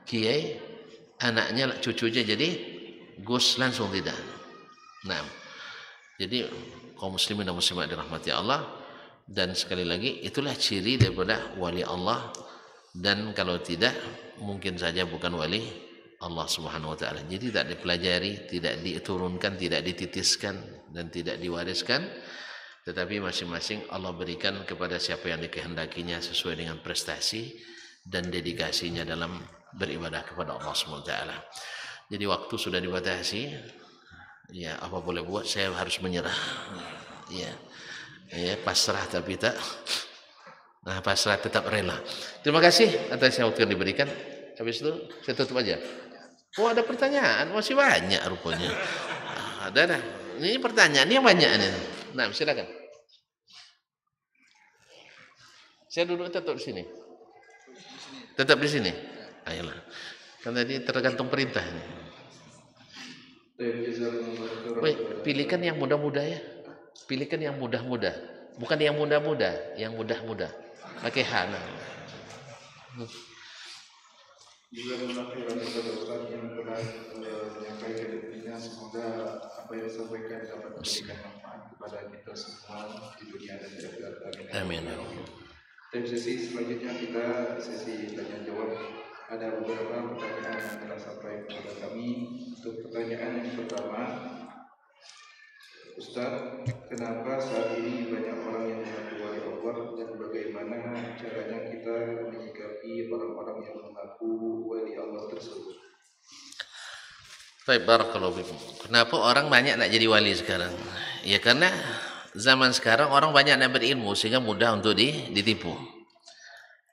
kiai, anaknya cucunya jadi Gus, langsung tidak. Nah, jadi kaum muslimin dan muslimat dirahmati Allah, dan sekali lagi itulah ciri daripada wali Allah, dan kalau tidak mungkin saja bukan wali Allah Subhanahu wa taala. Jadi tidak dipelajari, tidak diturunkan, tidak dititiskan dan tidak diwariskan, tetapi masing-masing Allah berikan kepada siapa yang dikehendakinya sesuai dengan prestasi dan dedikasinya dalam beribadah kepada Allah Subhanahu wa taala. Jadi waktu sudah dibatasi, ya apa boleh buat, saya harus menyerah. Ya, pasrah tapi tak, pasrah tetap rela. Terima kasih atas waktu yang diberikan. Habis itu saya tutup aja. Oh, ada pertanyaan, masih banyak rupanya. Ada. Ini pertanyaan yang banyak nih. Nah, silakan. Saya duduk tetap di sini. Tetap di sini. Ayolah. Kan tadi tergantung perintah. Pilihkan yang mudah-mudah ya. Pilihkan yang mudah-mudah. Bukan yang mudah-mudah, yang mudah-mudah. Pakai hana. Juga mengakhirkan kepada Ustaz yang pernah menyampaikan dirinya, semoga apa yang disampaikan dapat memberikan manfaat kepada kita semua di dunia dan di akhirat. Amin. Dan sesi selanjutnya kita sesi tanya jawab. Ada beberapa pertanyaan yang telah sampai kepada kami. Untuk pertanyaan yang pertama, Ustaz, kenapa saat ini banyak orang yang mengaku wali Allah, dan bagaimana caranya kita menyikapi orang-orang yang mengaku wali Allah tersebut? Baik, barakallahu fikum. Kenapa orang banyak nak jadi wali sekarang? Ya karena zaman sekarang orang banyak nak berilmu sehingga mudah untuk ditipu.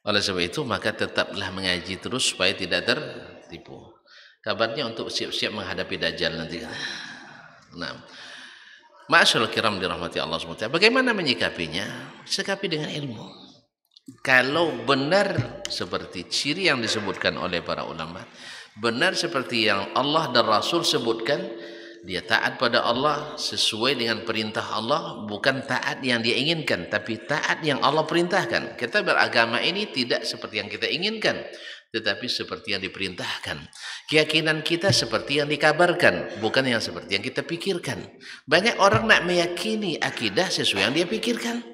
Oleh sebab itu maka tetaplah mengaji terus supaya tidak tertipu. Kabarnya untuk siap-siap menghadapi Dajjal nanti. Nah, ma'asyiral kiram dirahmati Allah SWT. Bagaimana menyikapinya? Sikapi dengan ilmu. Kalau benar seperti ciri yang disebutkan oleh para ulama, benar seperti yang Allah dan Rasul sebutkan, dia taat pada Allah sesuai dengan perintah Allah, bukan taat yang dia inginkan, tapi taat yang Allah perintahkan. Kita beragama ini tidak seperti yang kita inginkan, tetapi seperti yang diperintahkan. Keyakinan kita seperti yang dikabarkan, bukan yang seperti yang kita pikirkan. Banyak orang nak meyakini akidah sesuai yang dia pikirkan,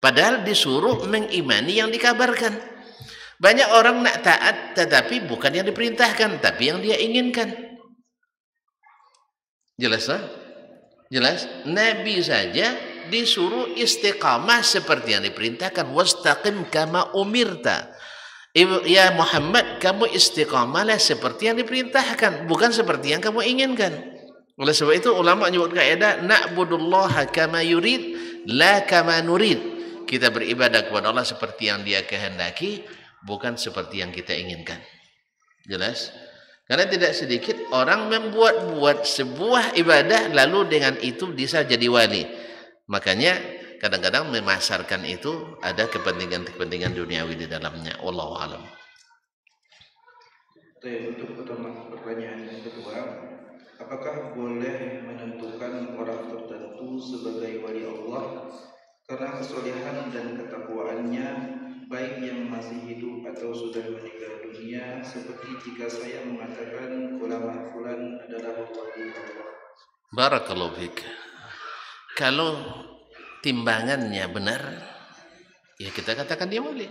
padahal disuruh mengimani yang dikabarkan. Banyak orang nak taat tetapi bukan yang diperintahkan, tapi yang dia inginkan. Jelas tak? Jelas? Nabi saja disuruh istiqamah seperti yang diperintahkan, wastaqim kama umirta. Ya Muhammad, kamu istiqamalah seperti yang diperintahkan, bukan seperti yang kamu inginkan. Oleh sebab itu ulama menyebut kaidah na'budullaha kama yurid la kama nurid. Kita beribadah kepada Allah seperti yang Dia kehendaki, bukan seperti yang kita inginkan. Jelas? Karena tidak sedikit orang membuat-buat sebuah ibadah lalu dengan itu bisa jadi wali. Makanya kadang-kadang memasarkan itu ada kepentingan-kepentingan duniawi di dalamnya. Wallahu alam. Untuk pertanyaan yang kedua, apakah boleh menentukan orang tertentu sebagai wali Allah karena kesolehan dan ketakwaannya, baik yang masih hidup atau sudah meninggal dunia, seperti jika saya mengatakan ulama fulan adalah wali Allah? Barakallahu fiik. Kalau timbangannya benar, ya kita katakan dia wali.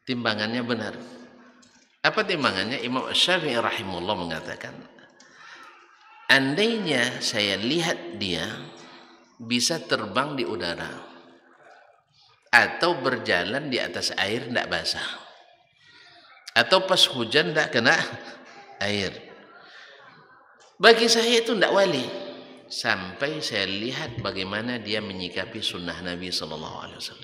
Timbangannya benar. Apa timbangannya? Imam Syafi'i rahimahullah mengatakan, andainya saya lihat dia bisa terbang di udara atau berjalan di atas air tidak basah, atau pas hujan tidak kena air, bagi saya itu tidak wali sampai saya lihat bagaimana dia menyikapi sunnah Nabi SAW.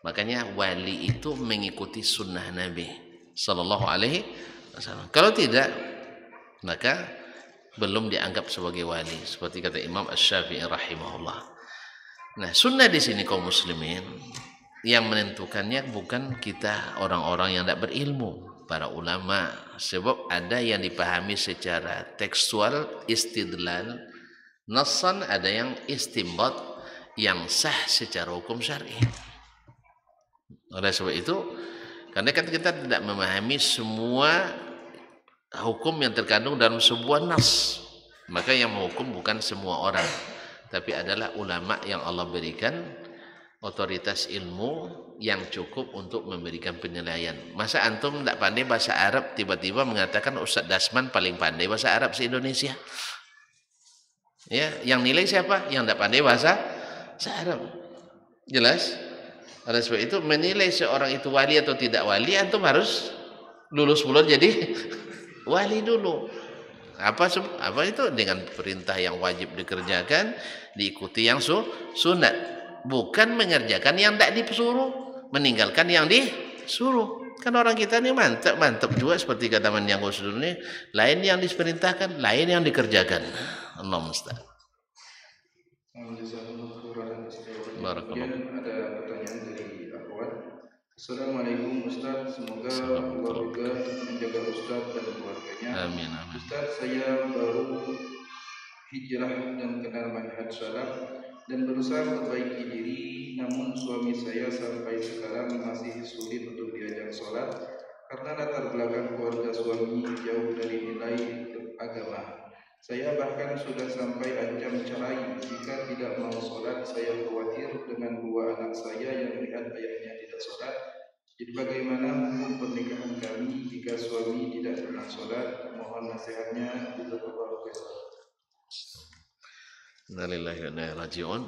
Makanya wali itu mengikuti sunnah Nabi SAW. Kalau tidak, maka belum dianggap sebagai wali, seperti kata Imam Asy-Syafi'i rahimahullah. Nah, sunnah di sini kaum muslimin yang menentukannya bukan kita orang-orang yang tidak berilmu, para ulama, sebab ada yang dipahami secara tekstual istidlal nassan, ada yang istinbat yang sah secara hukum syar'i. Oleh sebab itu, karena kan kita tidak memahami semua hukum yang terkandung dalam sebuah nas, maka yang menghukum bukan semua orang, tapi adalah ulama yang Allah berikan otoritas ilmu yang cukup untuk memberikan penilaian. Masa antum tidak pandai bahasa Arab tiba-tiba mengatakan Ustaz Dasman paling pandai bahasa Arab se-Indonesia? Ya, yang nilai siapa? Yang tidak pandai bahasa Arab. Jelas? Oleh sebab itu menilai seorang itu wali atau tidak wali, antum harus lulus dulu jadi wali dulu. Apa itu? Dengan perintah yang wajib dikerjakan, diikuti yang sunat, bukan mengerjakan yang tidak disuruh, meninggalkan yang disuruh. Kan orang kita ini mantap juga, seperti kata yang Gus Dur ini, lain yang diperintahkan, lain yang dikerjakan. Allah musta'an. Kemudian ada pertanyaan dari Akhwat. Assalamualaikum Ustaz, semoga Allah juga menjaga Ustaz dan keluarganya. Amin. Ustaz, saya baru hijrah dan kenal manhaj salaf dan berusaha memperbaiki diri, namun suami saya sampai sekarang masih sulit untuk diajak sholat karena latar belakang keluarga suami jauh dari nilai agama. Saya bahkan sudah sampai ancam cerai jika tidak mau sholat. Saya khawatir dengan dua anak saya yang melihat ayahnya tidak sholat. Jadi bagaimana hukum pernikahan kami jika suami tidak pernah sholat? Mohon nasihatnya. Innalillahi wa inna ilaihi raji'un.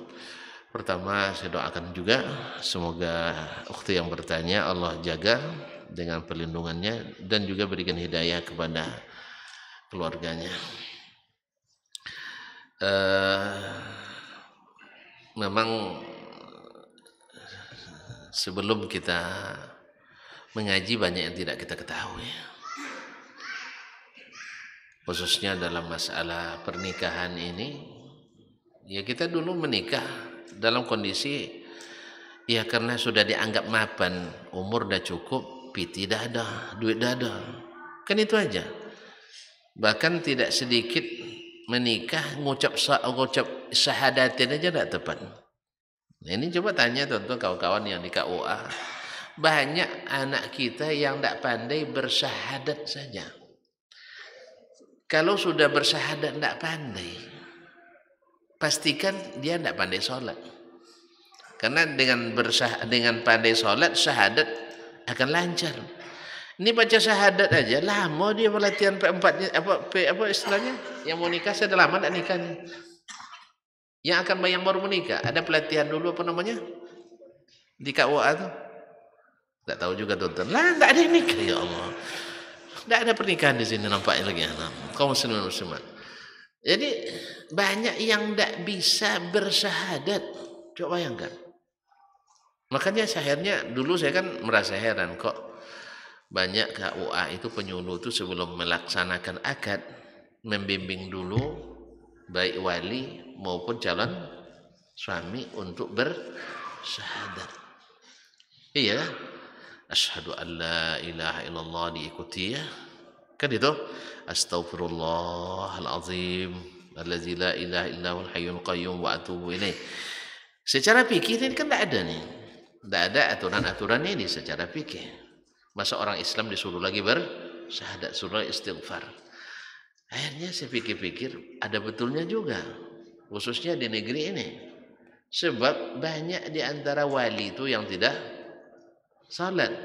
Pertama saya doakan juga semoga ukhti yang bertanya Allah jaga dengan perlindungannya dan juga berikan hidayah kepada keluarganya. Memang sebelum kita mengaji banyak yang tidak kita ketahui, khususnya dalam masalah pernikahan ini. Ya, kita dulu menikah dalam kondisi ya karena sudah dianggap mapan, umur dah cukup, piti dah ada, duit dah ada, kan itu aja. Bahkan tidak sedikit menikah ngucap syahadatin aja tidak tepat. Nah, ini coba tanya tuan-tuan kawan-kawan yang di KUA, banyak anak kita yang tidak pandai bersyahadat saja. Kalau sudah bersyahadat tidak pandai, pastikan dia tidak pandai sholat. Karena dengan pandai sholat, syahadat akan lancar. Ini baca syahadat aja lama dia pelatihan P4-nya, apa istilahnya? Yang mau nikah sudah lama tidak nikahnya. Yang akan yang baru menikah ada pelatihan dulu, apa namanya? Di KUA tuh. Tidak tahu juga tuan-tuan. Lah, tidak ada nikah ya Allah. Tidak ada pernikahan di sini nampaknya lagi. Kaum muslimin muslimat. Jadi banyak yang tidak bisa bersyahadat. Coba bayangkan. Makanya akhirnya dulu saya kan merasa heran kok banyak KUA itu penyuluh itu sebelum melaksanakan akad membimbing dulu baik wali maupun calon suami untuk bersyahadat. Iya, asyhadu an la ilaha illallah diikuti ya. Kan itu astaghfirullahalazim allazi la ilaha illallahul hayyul qayyum wa atubu ilaih. Secara fikih ini kan tidak ada nih. Tidak ada aturan-aturan ini secara fikih. Masa orang Islam disuruh lagi bersyahadat, suruh istighfar. Akhirnya saya pikir-pikir ada betulnya juga, khususnya di negeri ini. Sebab banyak di antara wali itu yang tidak salat.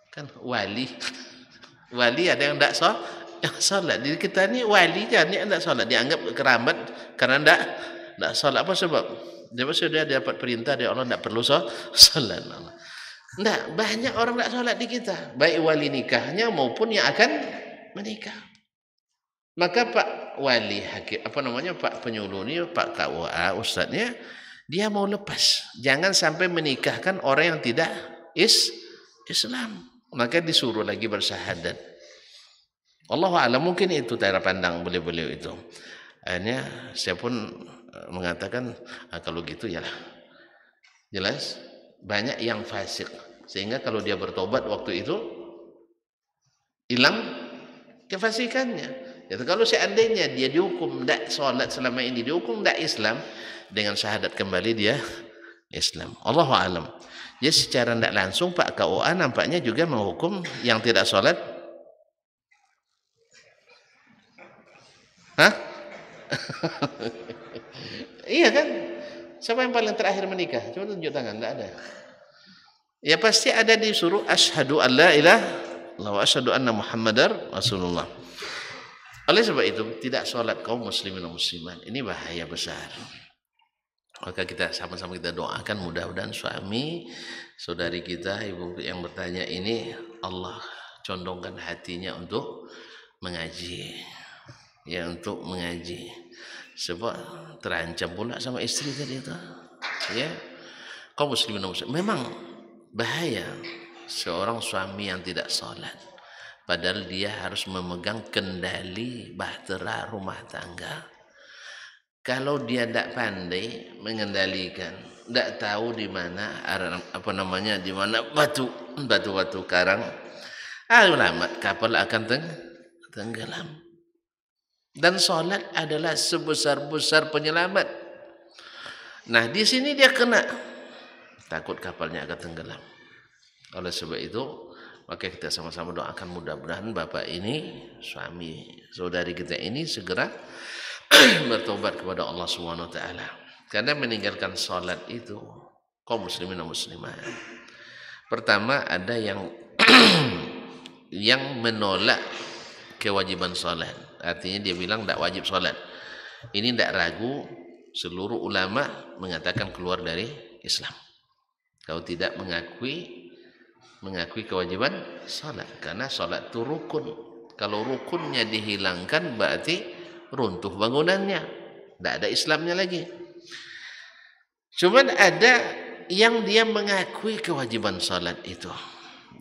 Kan wali ada yang tidak salat. Di kita ni wali kan yang tidak salat, dianggap keramat karena tidak salat. Apa sebab? Dia sudah dapat perintah dari Allah tidak perlu salat. Tidak, banyak orang tidak salat di kita, baik wali nikahnya maupun yang akan menikah. Maka Pak wali hakim Pak penyuluh ni, Pak KUA ustaznya, dia mau lepas, jangan sampai menikahkan orang yang tidak Islam. Maka disuruh lagi bersyahadat. Allahu a'lam, mungkin itu cara pandang beliau-beliau itu. Akhirnya saya pun mengatakan kalau gitu ya jelas banyak yang fasik, sehingga kalau dia bertobat waktu itu hilang kefasikannya. Ya, kalau seandainya dia dihukum tidak sholat selama ini, dihukum tidak Islam, dengan syahadat kembali dia Islam. Allahu a'lam. Jadi secara tidak langsung Pak KUA nampaknya juga menghukum yang tidak sholat. Hah? Iya kan? Siapa yang paling terakhir menikah? Coba tunjuk tangan, tidak ada. Ya pasti ada disuruh asyhadu an la ilaha illallah wa asyhadu anna muhammadar rasulullah. Oleh sebab itu tidak sholat kaum muslimin dan muslimat ini bahaya besar. Maka kita sama-sama kita doakan mudah-mudahan suami saudari kita ibu yang bertanya ini Allah condongkan hatinya untuk mengaji. Ya, untuk mengaji. Sebab terancam pula sama istri tadi itu. Ya. Kaum muslimin dan muslimat memang bahaya seorang suami yang tidak sholat. Padahal dia harus memegang kendali bahtera rumah tangga. Kalau dia tidak pandai mengendalikan, tidak tahu di mana di mana batu karang, alamat kapal akan tenggelam. Dan sholat adalah sebesar-besar penyelamat. Nah di sini dia kena, takut kapalnya akan tenggelam. Oleh sebab itu maka kita sama-sama doakan mudah-mudahan bapak ini, suami saudari kita ini segera bertobat kepada Allah Subhanahu wa taala. Karena meninggalkan salat itu kaum muslimin dan muslimat. Pertama ada yang yang menolak kewajiban salat. Artinya dia bilang tidak wajib salat. Ini tidak ragu, seluruh ulama mengatakan keluar dari Islam. Kalau tidak mengakui kewajiban salat, karena salat itu rukun. Kalau rukunnya dihilangkan berarti runtuh bangunannya, tidak ada Islamnya lagi. Cuman ada yang dia mengakui kewajiban salat itu,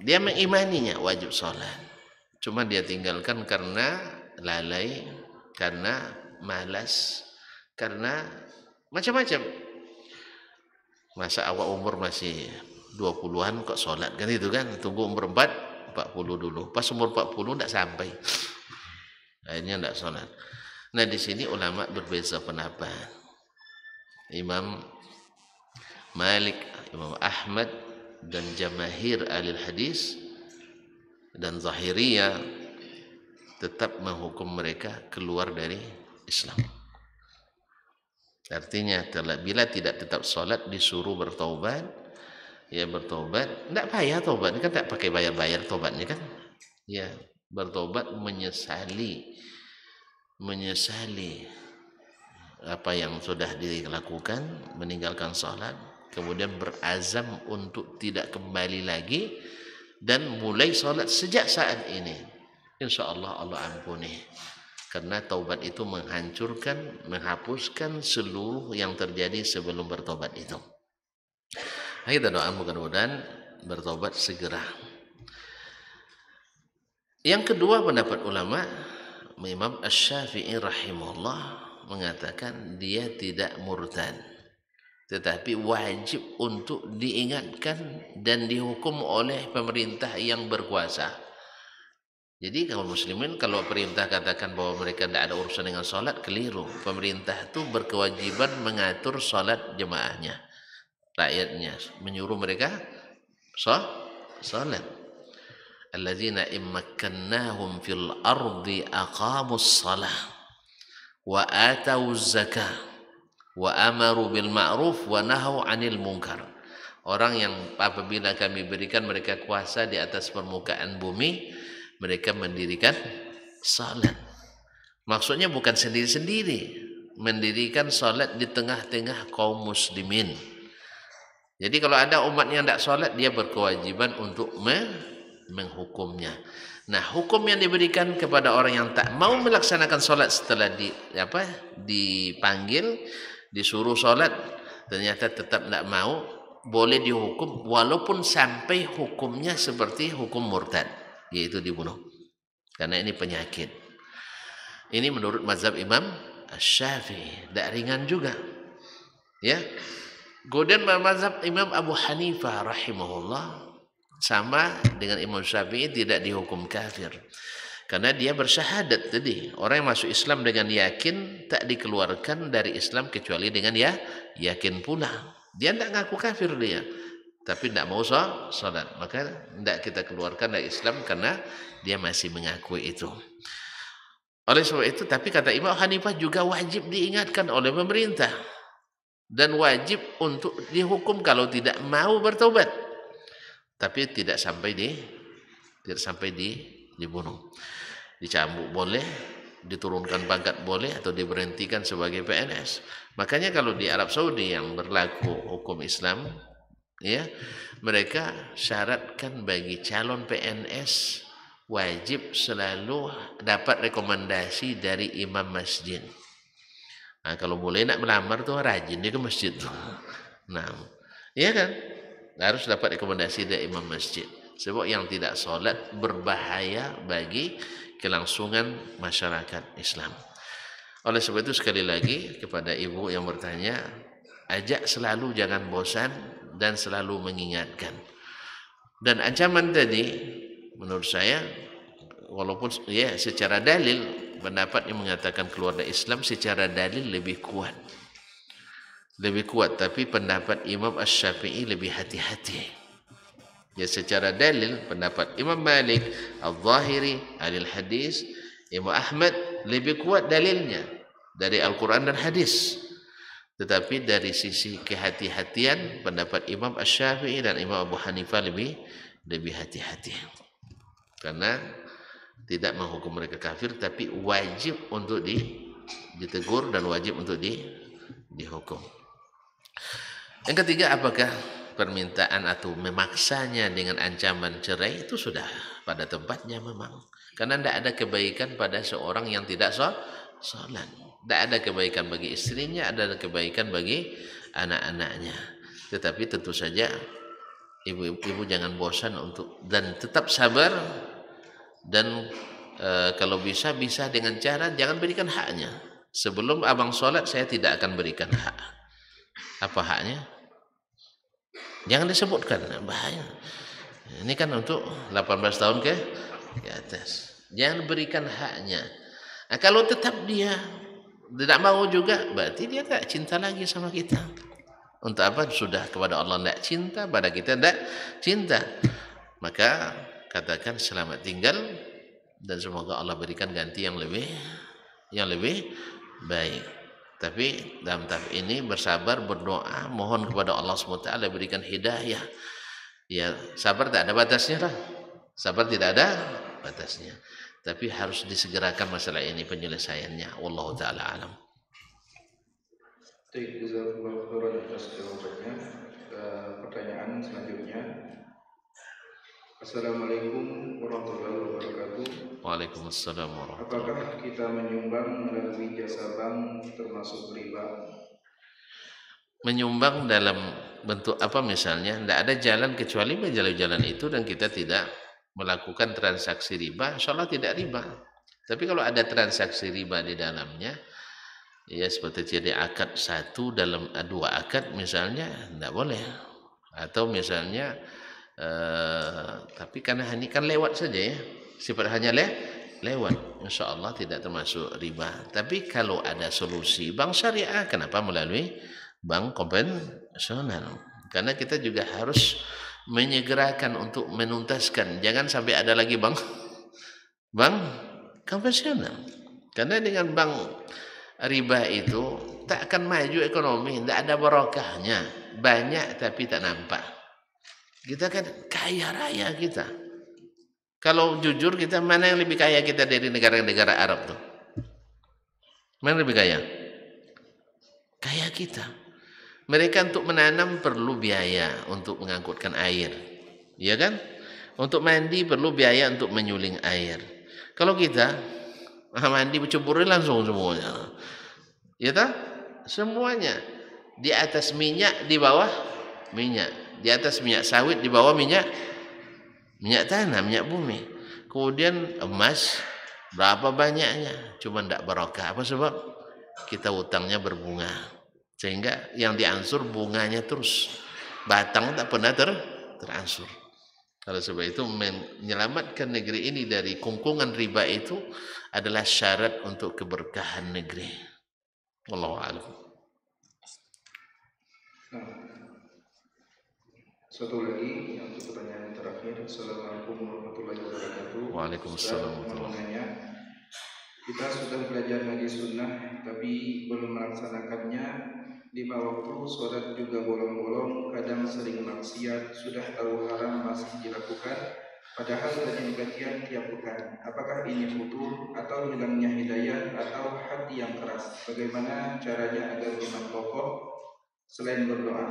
dia mengimaninya wajib salat, cuma dia tinggalkan karena lalai, karena malas, karena macam-macam. Masa awak umur masih 20-an kok sholat kan itu kan, tunggu umur 40 dulu, pas umur 40 tidak sampai, akhirnya tidak sholat. Nah di sini ulama berbeza pendapat. Imam Malik, Imam Ahmad dan jamahir ahli hadis dan Zahiriyah tetap menghukum mereka keluar dari Islam. Artinya bila tidak tetap sholat disuruh bertaubat, ya bertobat, tidak payah tobat, kan tak pakai bayar-bayar tobatnya kan. Ya, bertobat menyesali apa yang sudah dilakukan, meninggalkan salat, kemudian berazam untuk tidak kembali lagi dan mulai sholat sejak saat ini, insya Allah Allah ampuni. Karena taubat itu menghancurkan, menghapuskan seluruh yang terjadi sebelum bertobat itu. Kita doa mudah-mudahan bertobat segera. Yang kedua pendapat ulama, Imam Asy-Syafi'i rahimahullah mengatakan dia tidak murtad, tetapi wajib untuk diingatkan dan dihukum oleh pemerintah yang berkuasa. Jadi kaum muslimin kalau perintah katakan bahwa mereka tidak ada urusan dengan sholat, keliru. Pemerintah itu berkewajiban mengatur sholat jemaahnya, rakyatnya, menyuruh mereka sholat. Alladzina immakkannahum fil ardi aqamus shalah wa atawuz zakah wa amaru bil ma'ruf wa nahaw 'anil munkar. Orang yang apabila kami berikan mereka kuasa di atas permukaan bumi, mereka mendirikan salat. Maksudnya bukan sendiri-sendiri, mendirikan salat di tengah-tengah kaum muslimin. Jadi kalau ada umat yang tidak salat, dia berkewajiban untuk menghukumnya. Nah, hukum yang diberikan kepada orang yang tak mau melaksanakan salat setelah dipanggil, disuruh salat, ternyata tetap tidak mau, boleh dihukum walaupun sampai hukumnya seperti hukum murtad, yaitu dibunuh. Karena ini penyakit. Ini menurut mazhab Imam Asy-Syafi'i, tidak ringan juga. Ya. Kemudian mazhab Imam Abu Hanifah rahimahullah sama dengan Imam Syafi'i tidak dihukum kafir. Karena dia bersyahadat tadi. Orang yang masuk Islam dengan yakin tak dikeluarkan dari Islam kecuali dengan yakin pula. Dia tidak ngaku kafir dia, tapi tidak mau sholat, maka tidak kita keluarkan dari Islam karena dia masih mengakui itu. Oleh sebab itu, tapi kata Imam Hanifah juga wajib diingatkan oleh pemerintah dan wajib untuk dihukum kalau tidak mau bertobat, tapi tidak sampai dibunuh. Dicambuk boleh, diturunkan pangkat boleh, atau diberhentikan sebagai PNS. Makanya kalau di Arab Saudi yang berlaku hukum Islam, ya, mereka syaratkan bagi calon PNS wajib selalu dapat rekomendasi dari imam masjid. Nah, kalau boleh nak melamar tuh rajin dia ke masjid tuh. Nah, iya kan? Harus dapat rekomendasi dari imam masjid. Sebab yang tidak sholat berbahaya bagi kelangsungan masyarakat Islam. Oleh sebab itu sekali lagi kepada ibu yang bertanya, ajak selalu jangan bosan dan selalu mengingatkan. Dan ancaman tadi menurut saya, walaupun ya secara dalil pendapat yang mengatakan keluar dari Islam secara dalil lebih kuat, tapi pendapat Imam Asy-Syafi'i lebih hati-hati. Ya secara dalil pendapat Imam Malik, Al-Zahiri, Ahlul Hadis, Imam Ahmad lebih kuat dalilnya dari Al-Quran dan Hadis. Tetapi dari sisi kehati-hatian pendapat Imam Asy-Syafi'i dan Imam Abu Hanifah lebih hati-hati. Karena tidak menghukum mereka kafir, tapi wajib untuk ditegur dan wajib untuk dihukum. Yang ketiga, apakah permintaan atau memaksanya dengan ancaman cerai itu sudah pada tempatnya memang. Karena tidak ada kebaikan pada seorang yang tidak sholat. Tidak ada kebaikan bagi istrinya, ada kebaikan bagi anak-anaknya. Tetapi tentu saja ibu jangan bosan untuk dan tetap sabar, dan kalau bisa dengan cara jangan berikan haknya. Sebelum abang sholat saya tidak akan berikan hak. Apa haknya? Jangan disebutkan, bahaya. Ini kan untuk 18 tahun ke atas. Jangan berikan haknya. Nah, kalau tetap dia tidak mau juga, berarti dia tak cinta lagi sama kita. Untuk apa? Sudah kepada Allah tidak cinta, pada kita tidak cinta. Maka katakan selamat tinggal dan semoga Allah berikan ganti yang lebih baik. Tapi dalam tahap ini bersabar, berdoa, mohon kepada Allah SWT berikan hidayah. Ya, sabar tak ada batasnya lah. Sabar tidak ada batasnya. Tapi harus disegerakan masalah ini penyelesaiannya. Wallahu taala alam. Jazakallahu khairan atas jawabannya. pertanyaan selanjutnya. Assalamualaikum warahmatullahi wabarakatuh. Waalaikumsalam warahmatullahi Apakah wabarakatuh. kita menyumbang melalui jasa bank termasuk riba? Menyumbang dalam bentuk apa misalnya? Tidak ada jalan kecuali jalan-jalan itu dan kita tidak melakukan transaksi riba, insya Allah tidak riba. Tapi kalau ada transaksi riba di dalamnya, ya seperti jadi akad satu dalam dua akad misalnya, tidak boleh. Atau misalnya tapi karena ini kan lewat saja ya, sifat hanya lewat, insya Allah tidak termasuk riba. Tapi kalau ada solusi bank syariah, kenapa melalui bank konvensional? Karena kita juga harus menyegerakan untuk menuntaskan, jangan sampai ada lagi bank konvensional. Karena dengan bank riba itu tak akan maju ekonomi, tidak ada barokahnya, banyak tapi tak nampak. Kita kan kaya raya kita. Kalau jujur kita, mana yang lebih kaya kita dari negara-negara Arab tuh? Mana lebih kaya? Kaya kita. Mereka untuk menanam perlu biaya untuk mengangkutkan air, ya kan? Untuk mandi perlu biaya untuk menyuling air. Kalau kita mandi berceburin langsung semuanya, ya tak? Semuanya di atas minyak, di bawah minyak. Di atas minyak sawit, di bawah minyak tanah, minyak bumi. Kemudian emas berapa banyaknya, cuma tidak barokah. Apa sebab? Kita utangnya berbunga, sehingga yang diansur bunganya terus, batang tak pernah teransur. Kalau sebab itu menyelamatkan negeri ini dari kungkungan riba itu adalah syarat untuk keberkahan negeri. Wallahu a'lam. Satu lagi yang untuk pertanyaan terakhir. Assalamualaikum warahmatullahi wabarakatuh. Waalaikumsalam warahmatullahi wabarakatuh. Kita sudah belajar ngaji sunnah tapi belum melaksanakannya. 5 waktu sholat juga bolong-bolong, kadang sering maksiat, sudah tahu haram masih dilakukan, padahal kajian tiap pekan. Apakah ini futur atau hilangnya hidayah atau hati yang keras? Bagaimana caranya agar iman kokoh selain berdoa?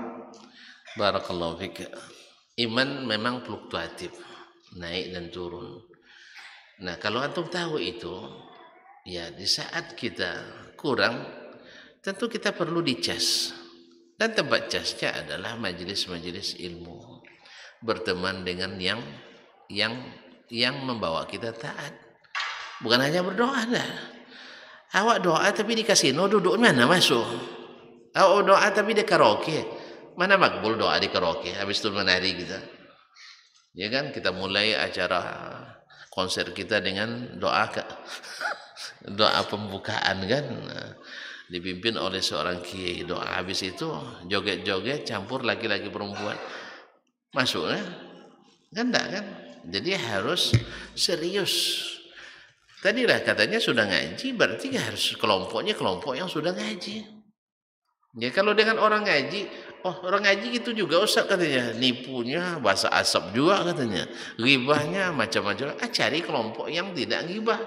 Barakallahu fik. Iman memang fluktuatif, naik dan turun. Nah, kalau antum tahu itu, ya di saat kita kurang, tentu kita perlu dicas. Dan tempat casnya adalah majelis-majelis ilmu. Berteman dengan yang membawa kita taat. Bukan hanya berdoa dah. Awak doa tapi di kasino duduk mana masuk? Awak doa tapi di karaoke. Mana makbul doa di karaoke habis itu menari kita. Ya kan, kita mulai acara konser kita dengan doa pembukaan kan, dipimpin oleh seorang kiai. Doa habis itu joget-joget campur laki-laki perempuan. Masuk kan? Kan enggak kan? Jadi harus serius. Tadilah katanya sudah ngaji, berarti harus kelompoknya kelompok yang sudah ngaji. Ya kalau dengan orang ngaji, orang ngaji gitu juga Ustaz katanya, nipunya bahasa asap juga katanya, ghibahnya macam-macam. Cari kelompok yang tidak ghibah.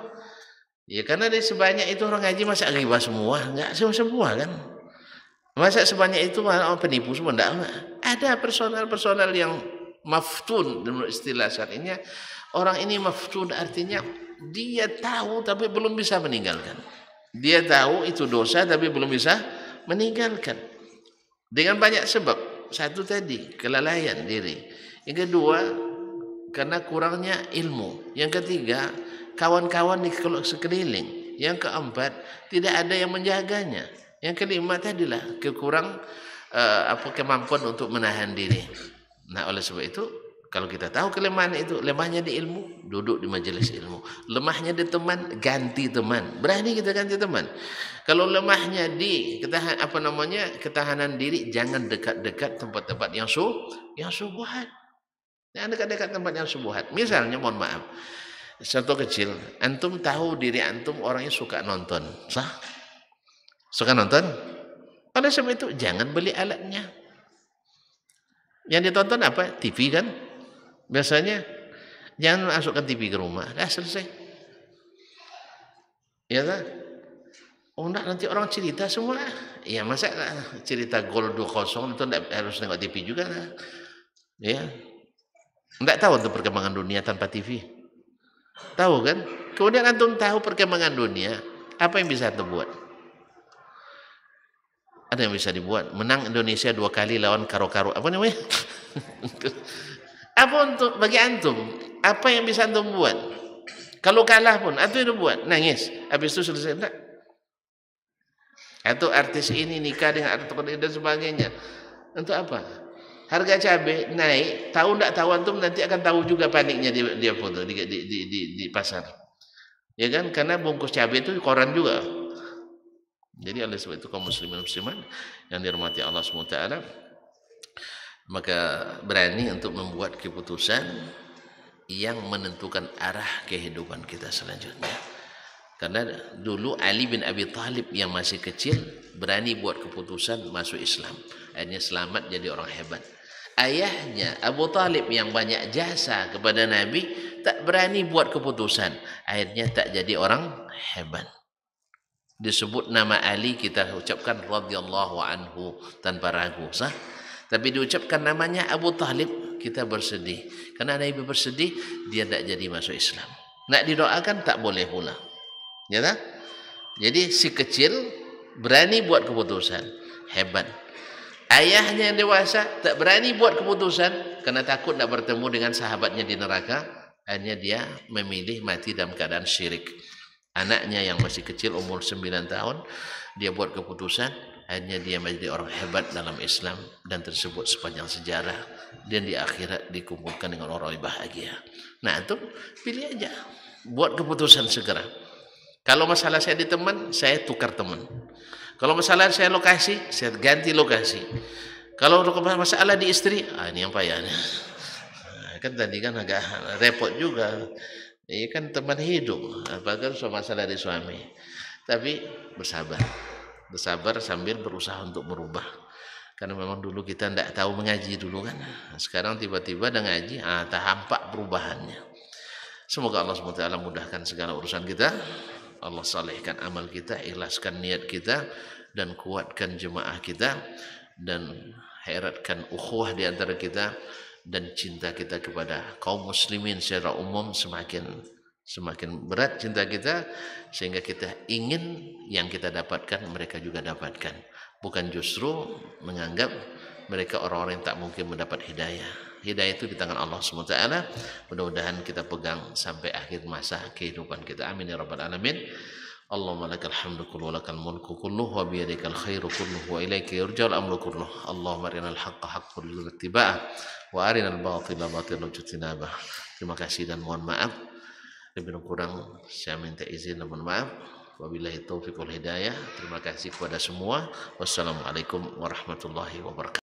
Ya karena dari sebanyak itu orang ngaji masa ghibah semua? Enggak semua kan. Masa sebanyak itu orang penipu semua? Enggak. Ada personal yang maftun, menurut istilah syar'inya. Orang ini maftun artinya dia tahu tapi belum bisa meninggalkan. Dia tahu itu dosa tapi belum bisa meninggalkan dengan banyak sebab. Satu tadi kelalaian diri, yang kedua karena kurangnya ilmu, yang ketiga kawan-kawan di sekeliling, yang keempat tidak ada yang menjaganya, yang kelima tadilah kekurang kemampuan untuk menahan diri. Nah oleh sebab itu kalau kita tahu kelemahan itu, lemahnya di ilmu, duduk di majelis ilmu. Lemahnya di teman, ganti teman. Berani kita ganti teman. Kalau lemahnya di ketahanan diri, jangan dekat-dekat tempat-tempat yang subuhat. Jangan dekat-dekat tempat yang subuhat. Misalnya, mohon maaf, contoh kecil, antum tahu diri antum orangnya suka nonton, sah? Suka nonton? Oleh sebab itu jangan beli alatnya. Yang ditonton apa? TV kan? Biasanya jangan masukkan TV ke rumah, dah selesai. Ya kan? Oh enggak, nanti orang cerita semua. Ya masa cerita gol 2-0 itu enggak harus nengok TV juga lah. Ya. Enggak tahu untuk perkembangan dunia tanpa TV. Tahu kan? Kemudian antum tahu perkembangan dunia, apa yang bisa antum buat? Ada yang bisa dibuat? Menang Indonesia 2 kali lawan karo-karo. Apa namanya? Apa untuk bagi antum? Apa yang bisa antum buat? Kalau kalah pun, antum itu buat, nangis. Habis itu selesai enggak? Atau artis ini nikah dengan artis ini dan sebagainya. Untuk apa? Harga cabai naik, tahu enggak tahu antum nanti akan tahu juga paniknya dia foto di pasar. Ya kan? Karena bungkus cabai itu koran juga. Jadi oleh sebab itu kaum muslimin muslimat yang dirahmati Allah SWT, maka berani untuk membuat keputusan yang menentukan arah kehidupan kita selanjutnya. Karena dulu Ali bin Abi Thalib yang masih kecil berani buat keputusan masuk Islam, akhirnya selamat jadi orang hebat. Ayahnya Abu Thalib yang banyak jasa kepada Nabi tak berani buat keputusan, akhirnya tak jadi orang hebat. Disebut nama Ali kita ucapkan radhiyallahu anhu tanpa ragu, sah? Tapi diucapkan namanya Abu Thalib kita bersedih. Karena Nabi bersedih dia tak jadi masuk Islam. Nak didoakan tak boleh pula. Ya tak? Jadi si kecil berani buat keputusan, hebat. Ayahnya yang dewasa tak berani buat keputusan karena takut nak bertemu dengan sahabatnya di neraka, akhirnya dia memilih mati dalam keadaan syirik. Anaknya yang masih kecil umur 9 tahun dia buat keputusan, akhirnya dia menjadi orang hebat dalam Islam dan tersebut sepanjang sejarah, dan di akhirat dikumpulkan dengan orang bahagia. Nah itu pilih aja, buat keputusan segera. Kalau masalah saya di teman, saya tukar teman. Kalau masalah saya lokasi, saya ganti lokasi. Kalau masalah di istri, ini yang payahnya. Kan tadi kan agak repot juga. Ini kan teman hidup, apakah masalah di suami. Tapi bersabar sambil berusaha untuk merubah. Karena memang dulu kita tidak tahu mengaji dulu kan. Sekarang tiba-tiba ada ngaji, tak hampak perubahannya. Semoga Allah SWT mudahkan segala urusan kita. Allah salehkan amal kita, ikhlaskan niat kita, dan kuatkan jemaah kita, dan eratkan ukhuwah di antara kita, dan cinta kita kepada kaum muslimin secara umum semakin berat cinta kita, sehingga kita ingin yang kita dapatkan mereka juga dapatkan, bukan justru menganggap mereka orang-orang yang tak mungkin mendapat hidayah. Hidayah itu di tangan Allah SWT. Mudah-mudahan kita pegang sampai akhir masa kehidupan kita. Amin ya rabbal alamin. Allahumma lakal hamdu kullu wa lakal mulku kulluh wa biyadikal khairu kulluh wa ilaika yurja'ul amru kulluh. Allahumma arinal haqqa haqqan warzuqna wa arinal batila batilan warzuqna. Terima kasih dan mohon maaf. Lebih kurang saya minta izin dan mohon maaf. Wabillahi taufiq wal hidayah. Terima kasih kepada semua. Wassalamualaikum warahmatullahi wabarakatuh.